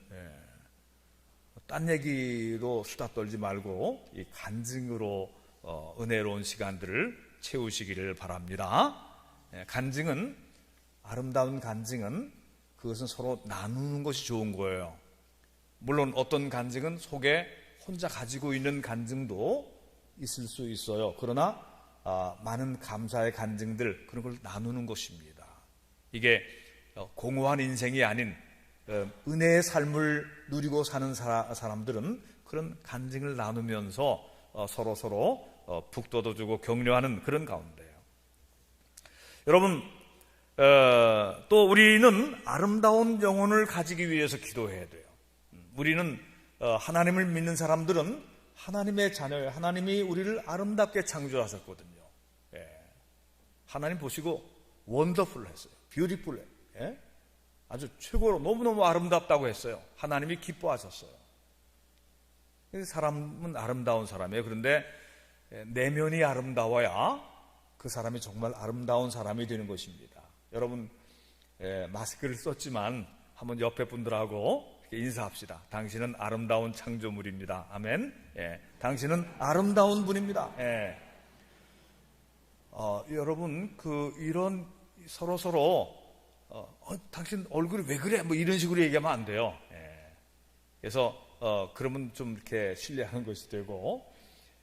딴 얘기로 수다 떨지 말고 이 간증으로 은혜로운 시간들을 채우시기를 바랍니다. 간증은, 아름다운 간증은 그것은 서로 나누는 것이 좋은 거예요. 물론 어떤 간증은 속에 혼자 가지고 있는 간증도 있을 수 있어요. 그러나 많은 감사의 간증들, 그런 걸 나누는 것입니다. 이게 공허한 인생이 아닌 은혜의 삶을 누리고 사는 사람들은 그런 간증을 나누면서 서로 북돋아주고 격려하는 그런 가운데예요. 여러분, 또 우리는 아름다운 영혼을 가지기 위해서 기도해야 돼요. 우리는 하나님을 믿는 사람들은 하나님의 자녀예요. 하나님이 우리를 아름답게 창조하셨거든요. 하나님 보시고 원더풀 했어요. 뷰티풀. 아주 최고로 너무너무 아름답다고 했어요. 하나님이 기뻐하셨어요. 사람은 아름다운 사람이에요. 그런데 내면이 아름다워야 그 사람이 정말 아름다운 사람이 되는 것입니다. 여러분, 마스크를 썼지만 한번 옆에 분들하고 인사합시다. 당신은 아름다운 창조물입니다. 아멘. 당신은 아름다운 분입니다. 여러분, 이런 서로 당신 얼굴이 왜 그래? 이런 식으로 얘기하면 안 돼요. 그래서 그러면 좀 이렇게 신뢰하는 것이 되고,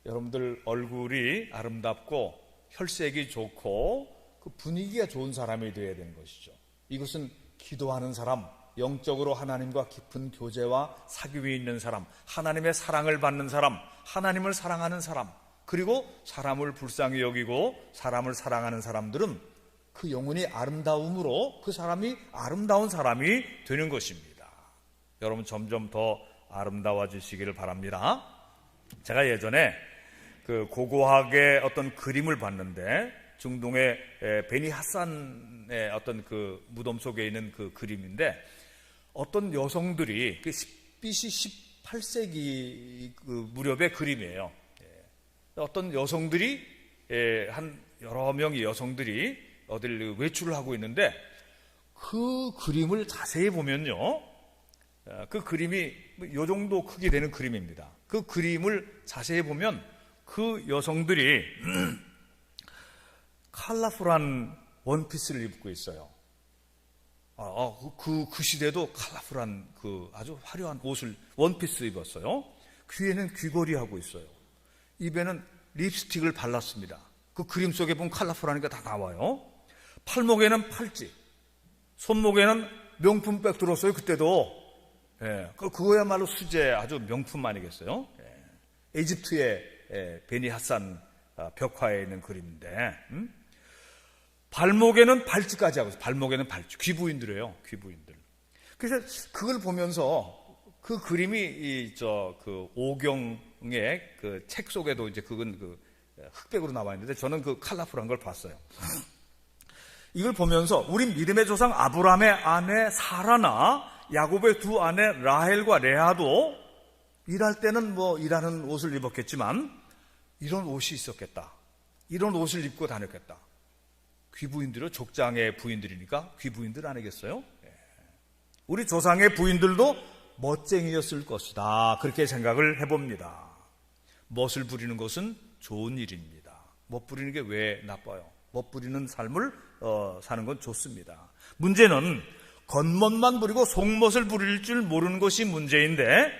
여러분들 얼굴이 아름답고 혈색이 좋고 그 분위기가 좋은 사람이 되어야 되는 것이죠. 이것은 기도하는 사람, 영적으로 하나님과 깊은 교제와 사귐이 있는 사람, 하나님의 사랑을 받는 사람, 하나님을 사랑하는 사람, 그리고 사람을 불쌍히 여기고 사람을 사랑하는 사람들은 그 영혼이 아름다움으로 그 사람이 아름다운 사람이 되는 것입니다. 여러분, 점점 더 아름다워지시기를 바랍니다. 제가 예전에 그 고고학의 어떤 그림을 봤는데, 중동의 베니 하산의 어떤 그 무덤 속에 있는 그 그림인데, 어떤 여성들이 그 BC 18세기 그 무렵의 그림이에요. 어떤 여성들이 한 여러 명의 여성들이 어딜 외출을 하고 있는데, 그 그림을 자세히 보면요, 그 그림이 이 정도 크기 되는 그림입니다. 그 그림을 자세히 보면 그 여성들이 컬러풀한 원피스를 입고 있어요. 그 시대도 컬러풀한 그 아주 화려한 옷을 원피스 입었어요. 귀에는 귀걸이 하고 있어요. 입에는 립스틱을 발랐습니다. 그 그림 속에 보면 컬러풀하니까 다 나와요. 팔목에는 팔찌, 손목에는 명품백 들었어요. 그때도. 예, 그거야말로 수제 아주 명품 아니겠어요? 예, 이집트의 베니 하산 벽화에 있는 그림인데, 발목에는 발찌까지 하고 있어요. 발목에는 발찌. 귀부인들이에요. 귀부인들. 그래서 그걸 보면서 그 그림이 그 오경의 그 책 속에도 이제 그건 그 흑백으로 나와 있는데 저는 그 컬러풀한 걸 봤어요. 이걸 보면서 우리 믿음의 조상 아브라함의 아내 사라나 야곱의 두 아내 라헬과 레아도 일할 때는 뭐 일하는 옷을 입었겠지만 이런 옷이 있었겠다. 이런 옷을 입고 다녔겠다. 귀부인들은 족장의 부인들이니까 귀부인들 아니겠어요? 우리 조상의 부인들도 멋쟁이였을 것이다. 그렇게 생각을 해봅니다. 멋을 부리는 것은 좋은 일입니다. 멋 부리는 게 왜 나빠요? 멋 부리는 삶을 사는 건 좋습니다. 문제는 겉멋만 부리고 속멋을 부릴 줄 모르는 것이 문제인데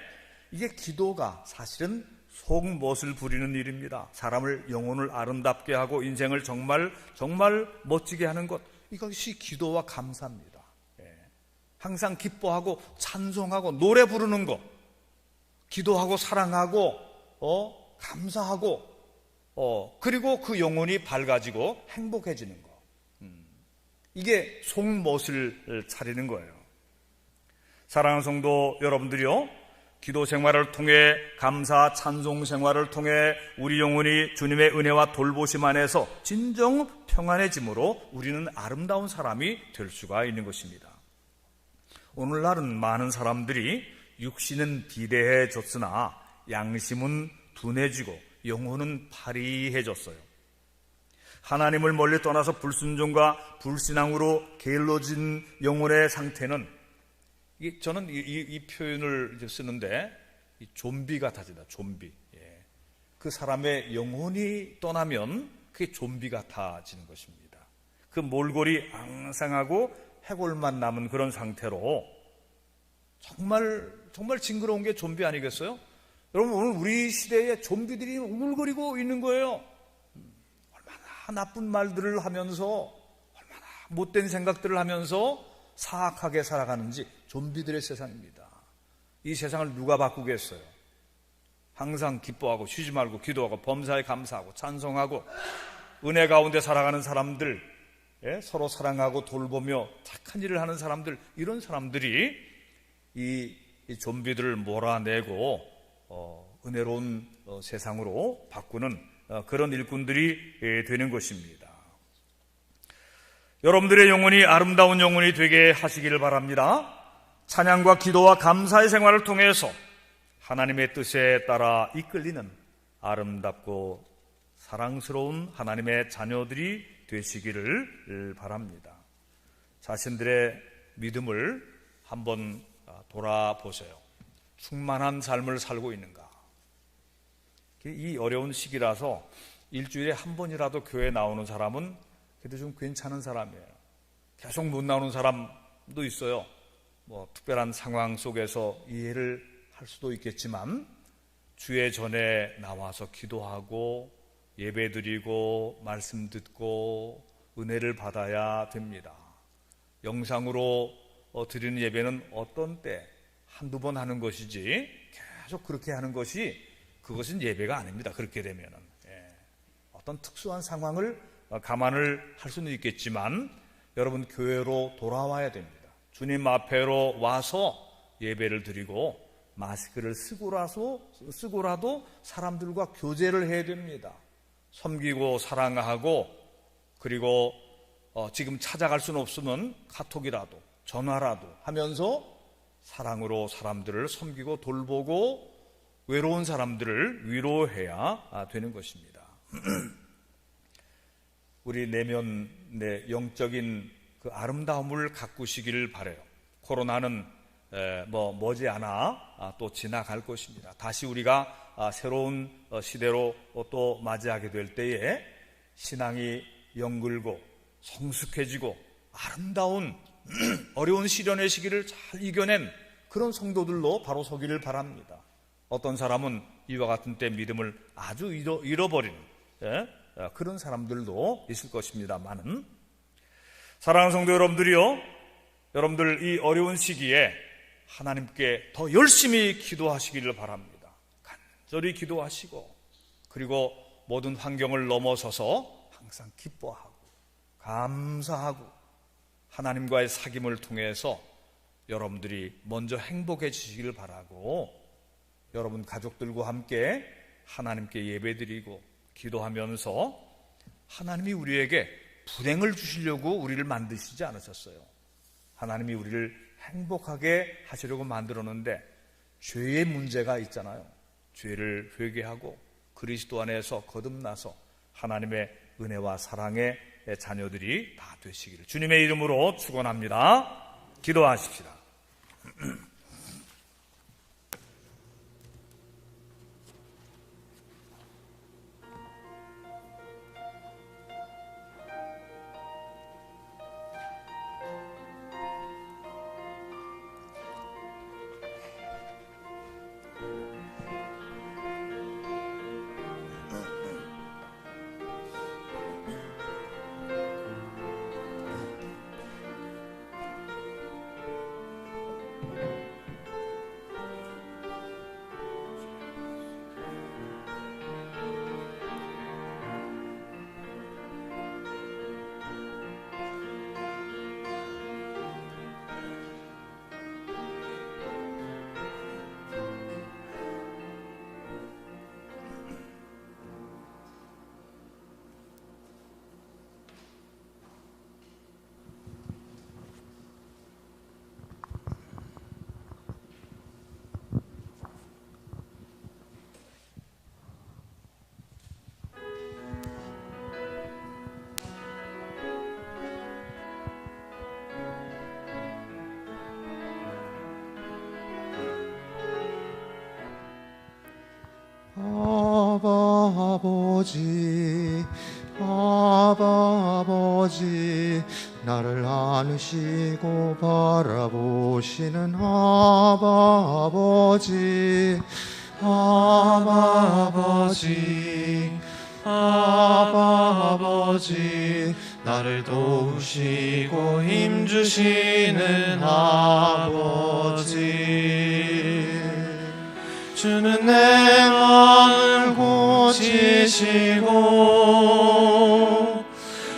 이게 기도가 사실은 속멋을 부리는 일입니다. 사람을 영혼을 아름답게 하고 인생을 정말 멋지게 하는 것, 이것이 기도와 감사입니다. 항상 기뻐하고 찬송하고 노래 부르는 것, 기도하고 사랑하고 감사하고 그리고 그 영혼이 밝아지고 행복해지는 것, 이게 속멋을 차리는 거예요. 사랑하는 성도 여러분들이요, 기도 생활을 통해 감사 찬송 생활을 통해 우리 영혼이 주님의 은혜와 돌보심 안에서 진정 평안해짐으로 우리는 아름다운 사람이 될 수가 있는 것입니다. 오늘날은 많은 사람들이 육신은 비대해졌으나 양심은 둔해지고 영혼은 파리해졌어요. 하나님을 멀리 떠나서 불순종과 불신앙으로 게을러진 영혼의 상태는, 저는 이 표현을 쓰는데 좀비 같아지다. 좀비. 그 사람의 영혼이 떠나면 그게 좀비 같아지는 것입니다. 그 몰골이 앙상하고 해골만 남은 그런 상태로 정말 징그러운 게 좀비 아니겠어요? 여러분, 오늘 우리 시대에 좀비들이 우글거리고 있는 거예요. 얼마나 나쁜 말들을 하면서, 얼마나 못된 생각들을 하면서 사악하게 살아가는지 좀비들의 세상입니다. 이 세상을 누가 바꾸겠어요? 항상 기뻐하고 쉬지 말고 기도하고 범사에 감사하고 찬송하고 은혜 가운데 살아가는 사람들, 서로 사랑하고 돌보며 착한 일을 하는 사람들, 이런 사람들이 이 좀비들을 몰아내고 은혜로운 세상으로 바꾸는 그런 일꾼들이 되는 것입니다. 여러분들의 영혼이 아름다운 영혼이 되게 하시기를 바랍니다. 찬양과 기도와 감사의 생활을 통해서 하나님의 뜻에 따라 이끌리는 아름답고 사랑스러운 하나님의 자녀들이 되시기를 바랍니다. 자신들의 믿음을 한번 돌아보세요. 충만한 삶을 살고 있는가? 이 어려운 시기라서 일주일에 한 번이라도 교회에 나오는 사람은 그래도 좀 괜찮은 사람이에요. 계속 못 나오는 사람도 있어요. 뭐 특별한 상황 속에서 이해를 할 수도 있겠지만 주의 전에 나와서 기도하고 예배드리고 말씀 듣고 은혜를 받아야 됩니다. 영상으로 드리는 예배는 어떤 때 한두 번 하는 것이지 계속 그렇게 하는 것이, 그것은 예배가 아닙니다. 그렇게 되면은 어떤 특수한 상황을 감안을 할 수는 있겠지만 여러분, 교회로 돌아와야 됩니다. 주님 앞에로 와서 예배를 드리고 마스크를 쓰고라도 사람들과 교제를 해야 됩니다. 섬기고 사랑하고, 그리고 지금 찾아갈 수는 없으면 카톡이라도 전화라도 하면서 사랑으로 사람들을 섬기고 돌보고 외로운 사람들을 위로해야 되는 것입니다. 우리 내면의 영적인 그 아름다움을 가꾸시기를 바라요. 코로나는 머지않아 또 지나갈 것입니다. 다시 우리가 새로운 시대로 또 맞이하게 될 때에 신앙이 영글고 성숙해지고 아름다운 어려운 시련의 시기를 잘 이겨낸 그런 성도들로 바로 서기를 바랍니다. 어떤 사람은 이와 같은 때 믿음을 아주 잃어버리는 그런 사람들도 있을 것입니다만은, 사랑하는 성도 여러분들이요, 여러분들 이 어려운 시기에 하나님께 더 열심히 기도하시기를 바랍니다. 간절히 기도하시고, 그리고 모든 환경을 넘어서서 항상 기뻐하고 감사하고 하나님과의 사귐을 통해서 여러분들이 먼저 행복해지시기를 바라고, 여러분 가족들과 함께 하나님께 예배드리고 기도하면서, 하나님이 우리에게 불행을 주시려고 우리를 만드시지 않으셨어요. 하나님이 우리를 행복하게 하시려고 만들었는데, 죄의 문제가 있잖아요. 죄를 회개하고 그리스도 안에서 거듭나서 하나님의 은혜와 사랑의 자녀들이 다 되시기를 주님의 이름으로 축원합니다. 기도하십시다. 아버지, 나를 안으시고 바라보시는 아버지, 아버지, 나를 도우시고 힘주시는 아버지, 주는 내 마음을 고치시고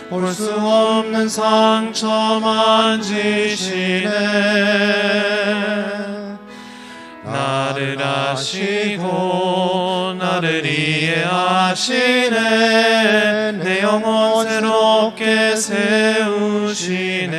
볼 수 없는 상처 만지시네. 나를 아시고 나를 이해하시네. 내 영혼 새롭게 세우시네.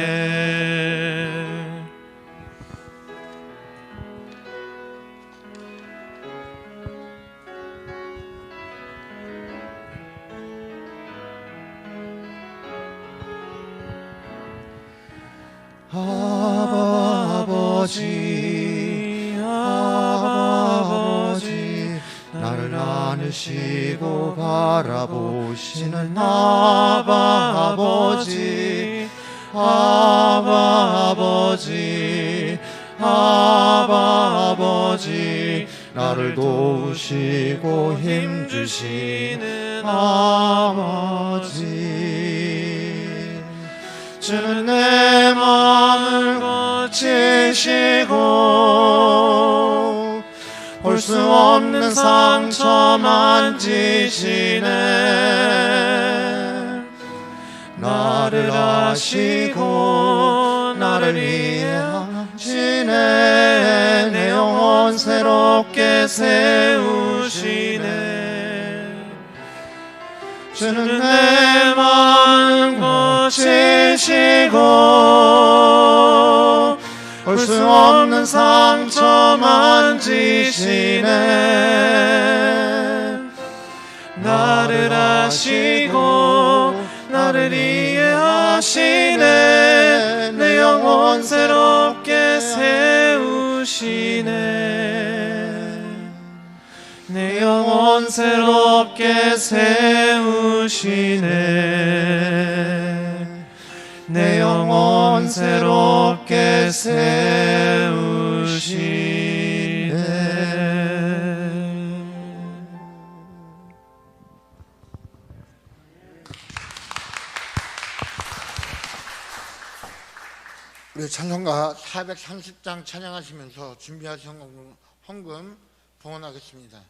아버지, 나를 안으시고 바라보시는 아버지, 나를 도우시고 힘주시는 아버지, 주는 내 마음을 고치시고 볼 수 없는 상처 만지시네. 나를 아시고 나를 이해하시네. 내 영혼 새롭게 세우시네. 주는 내 마음 고치시고 볼 수 없는 상처 만지시네. 나를 아시고 나를 이해하시네. 내 영혼 새롭게 세우시네. 내 영혼 새롭게 세우시네. 내 영혼 새롭게 세우시네. 우리 찬송가 430장 찬양하시면서 준비하신 헌금 봉헌하겠습니다.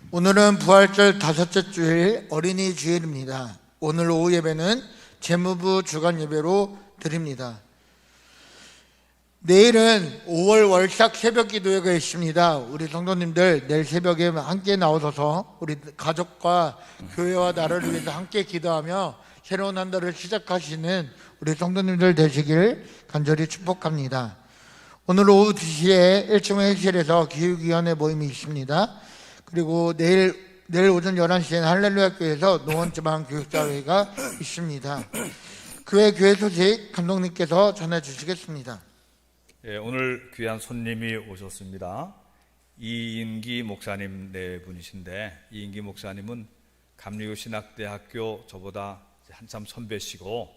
오늘은 부활절 다섯째 주일 어린이 주일입니다. 오늘 오후 예배는 재무부 주간 예배로 드립니다. 내일은 5월 월삭 새벽 기도회가 있습니다. 우리 성도님들 내일 새벽에 함께 나오셔서 우리 가족과 교회와 나라를 위해서 함께 기도하며 새로운 한 달을 시작하시는 우리 성도님들 되시길 간절히 축복합니다. 오늘 오후 2시에 1층 회의실에서 교육위원회 모임이 있습니다. 그리고 내일 오전 11시에는 할렐루야 교회에서 노원지방교육자회가 있습니다. 교회 소식 감독님께서 전해주시겠습니다. 예, 오늘 귀한 손님이 오셨습니다. 이인기 목사님 네 분이신데, 이인기 목사님은 감리교 신학대학교 저보다 한참 선배시고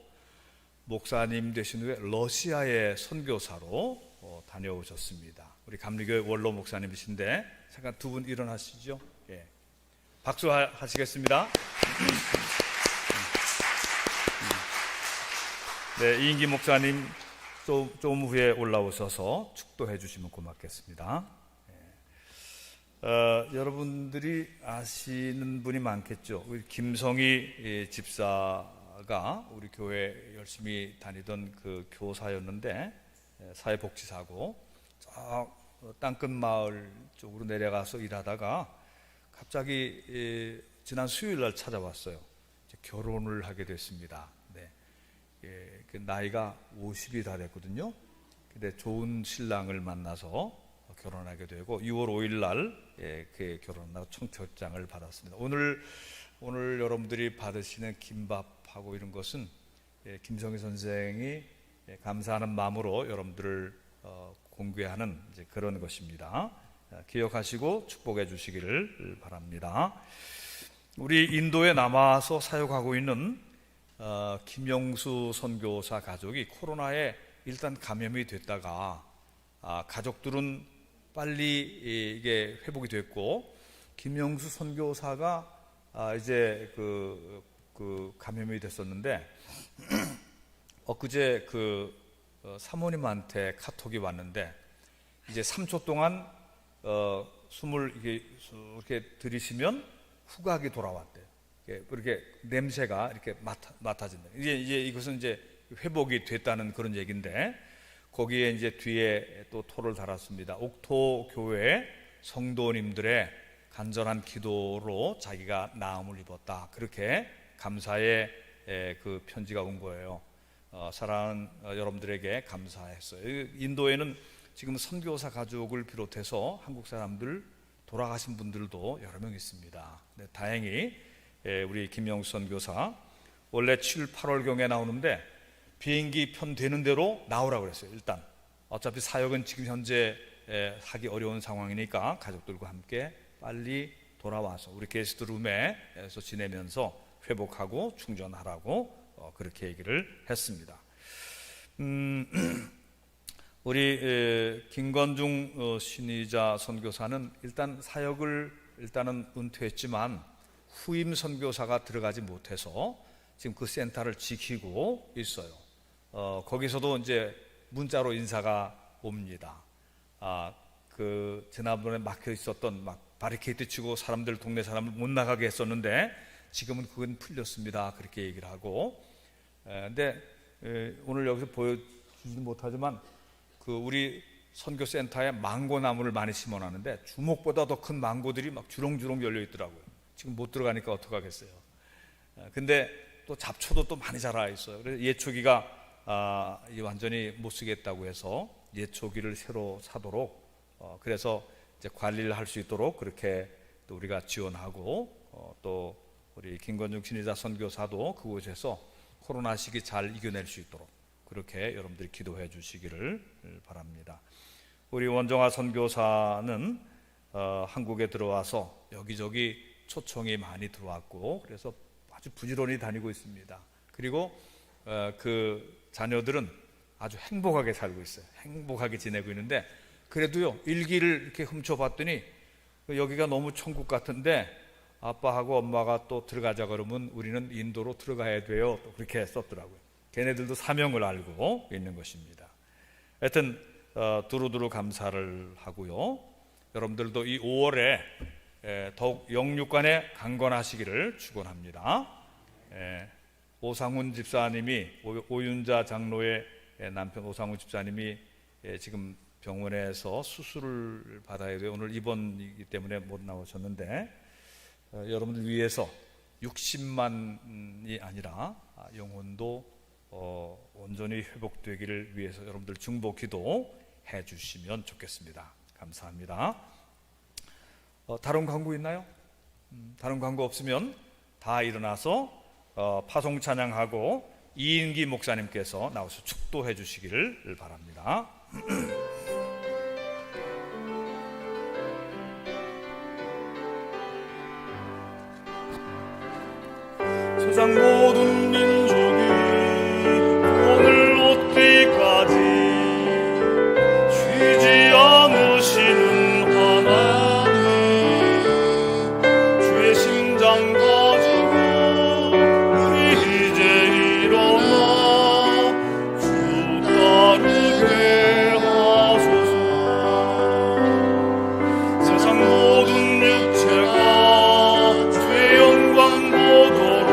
목사님 되신 후에 러시아에 선교사로 다녀오셨습니다. 우리 감리교회 원로 목사님이신데 잠깐 두 분 일어나시죠. 예. 박수 하시겠습니다. 네, 이인기 목사님 좀 후에 올라오셔서 축도해 주시면 고맙겠습니다. 여러분들이 아시는 분이 많겠죠. 우리 김성희 집사가 우리 교회 열심히 다니던 그 교사였는데 사회복지사고 땅끝 마을 쪽으로 내려가서 일하다가 갑자기 지난 수요일 날 찾아왔어요. 결혼을 하게 됐습니다. 네. 그 나이가 50이 다 됐거든요. 근데 좋은 신랑을 만나서 결혼하게 되고 6월 5일 날 그 결혼하고 청첩장을 받았습니다. 오늘 여러분들이 받으시는 김밥하고 이런 것은 김성희 선생이 감사하는 마음으로 여러분들을 공개하는 이제 그런 것입니다. 기억하시고 축복해 주시기를 바랍니다. 우리 인도에 남아서 사역하고 있는 김영수 선교사 가족이 코로나에 일단 감염이 됐다가 가족들은 빨리 이게 회복이 됐고 김영수 선교사가 이제 그 감염이 됐었는데 엊그제 그 사모님한테 카톡이 왔는데 이제 3초 동안 숨을 이렇게 들이쉬면 후각이 돌아왔대요. 이렇게 냄새가 이렇게 맡아진다. 이제 이것은 이제 회복이 됐다는 그런 얘기인데 거기에 이제 뒤에 또 토를 달았습니다. 옥토 교회 성도님들의 간절한 기도로 자기가 나음을 입었다. 그렇게 감사의 그 편지가 온 거예요. 사랑하는 여러분들에게 감사했어요. 인도에는 지금 선교사 가족을 비롯해서 한국 사람들 돌아가신 분들도 여러 명 있습니다. 네, 다행히 우리 김영수 선교사 원래 7, 8월경에 나오는데 비행기 편 되는 대로 나오라고 그랬어요. 일단 어차피 사역은 지금 현재 하기 어려운 상황이니까 가족들과 함께 빨리 돌아와서 우리 게스트룸에서 지내면서 회복하고 충전하라고 그렇게 얘기를 했습니다. 우리 김건중 신의자 선교사는 일단 사역을 일단은 은퇴했지만 후임 선교사가 들어가지 못해서 지금 그 센터를 지키고 있어요. 거기서도 이제 문자로 인사가 옵니다. 그 지난번에 막혀 있었던 막 바리케이트 치고 사람들 동네 사람을 못 나가게 했었는데 지금은 그건 풀렸습니다. 그렇게 얘기를 하고. 근데 오늘 여기서 보여주지 못하지만 그 우리 선교센터에 망고나무를 많이 심어놨는데 주먹보다 더 큰 망고들이 막 주렁주렁 열려 있더라고요. 지금 못 들어가니까 어떡하겠어요. 근데 또 잡초도 또 많이 자라 있어요. 그래서 예초기가 완전히 못 쓰겠다고 해서 예초기를 새로 사도록 그래서 이제 관리를 할 수 있도록 그렇게 또 우리가 지원하고 또 우리 김건중 신의자 선교사도 그곳에서 코로나 시기 잘 이겨낼 수 있도록 그렇게 여러분들이 기도해 주시기를 바랍니다. 우리 원정아 선교사는 한국에 들어와서 여기저기 초청이 많이 들어왔고 그래서 아주 부지런히 다니고 있습니다. 그리고 그 자녀들은 아주 행복하게 살고 있어요. 행복하게 지내고 있는데 그래도요 일기를 이렇게 훔쳐봤더니 여기가 너무 천국 같은데 아빠하고 엄마가 또 들어가자 그러면 우리는 인도로 들어가야 돼요. 또 그렇게 썼더라고요. 걔네들도 사명을 알고 있는 것입니다. 하여튼 두루두루 감사를 하고요. 여러분들도 이 5월에 더욱 영육간에 강건하시기를 축원합니다. 오상훈 집사님이 오윤자 장로의 남편 오상훈 집사님이 지금 병원에서 수술을 받아야 돼요. 오늘 입원이기 때문에 못 나오셨는데 여러분들 위해서 60만이 아니라 영혼도 온전히 회복되기를 위해서 여러분들 중보 기도해 주시면 좋겠습니다. 감사합니다. 다른 광고 있나요? 다른 광고 없으면 다 일어나서 파송 찬양하고 이인기 목사님께서 나와서 축도해 주시기를 바랍니다. 세상 모든 민족이 오늘 얻기까지 쉬지 않으시는 하나님 주의 심장 가지고 우리 이제 일어나 주 따르게 하소서. 세상 모든 육체가 주의 영광 보도록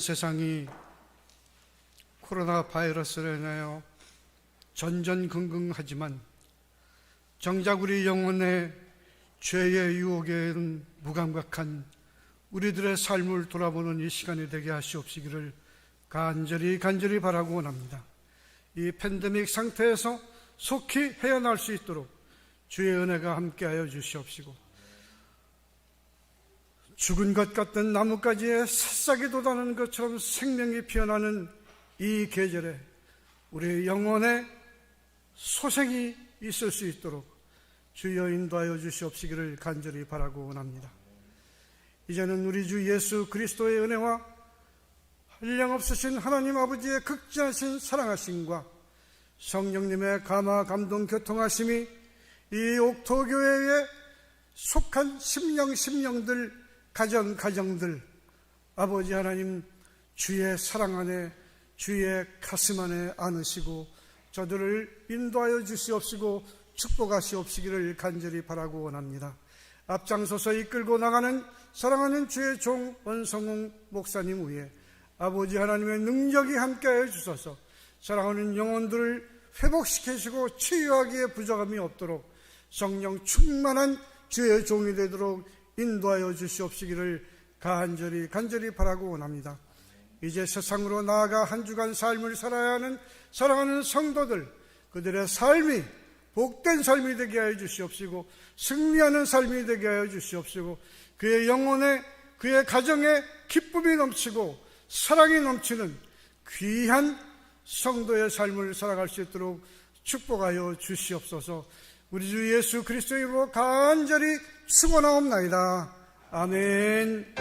세상이 코로나 바이러스로 인하여 전전긍긍하지만 정작 우리 영혼의 죄의 유혹에는 무감각한 우리들의 삶을 돌아보는 이 시간이 되게 하시옵시기를 간절히 바라고 원합니다. 이 팬데믹 상태에서 속히 헤어날 수 있도록 주의 은혜가 함께하여 주시옵시고, 죽은 것 같던 나뭇가지에 새싹이 돋아나는 것처럼 생명이 피어나는 이 계절에 우리 영혼의 소생이 있을 수 있도록 주여 인도하여 주시옵시기를 간절히 바라고 원합니다. 이제는 우리 주 예수 그리스도의 은혜와 한량없으신 하나님 아버지의 극진하신 사랑하심과 성령님의 감화 감동 교통하심이 이 옥토교회에 속한 심령들, 가정들, 아버지 하나님 주의 사랑 안에, 주의 가슴 안에 안으시고 저들을 인도하여 주시옵시고 축복하시옵시기를 간절히 바라고 원합니다. 앞장서서 이끌고 나가는 사랑하는 주의 종 원성웅 목사님 위에 아버지 하나님의 능력이 함께하여 주셔서 사랑하는 영혼들을 회복시키시고 치유하기에 부족함이 없도록 성령 충만한 주의 종이 되도록 인도하여 주시옵시기를 간절히 바라고 원합니다. 이제 세상으로 나아가 한 주간 삶을 살아야 하는 사랑하는 성도들, 그들의 삶이 복된 삶이 되게 하여 주시옵시고 승리하는 삶이 되게 하여 주시옵시고 그의 영혼에, 그의 가정에 기쁨이 넘치고 사랑이 넘치는 귀한 성도의 삶을 살아갈 수 있도록 축복하여 주시옵소서. 우리 주 예수 그리스도의 이름으로 간절히 축원하옵나이다. 아멘.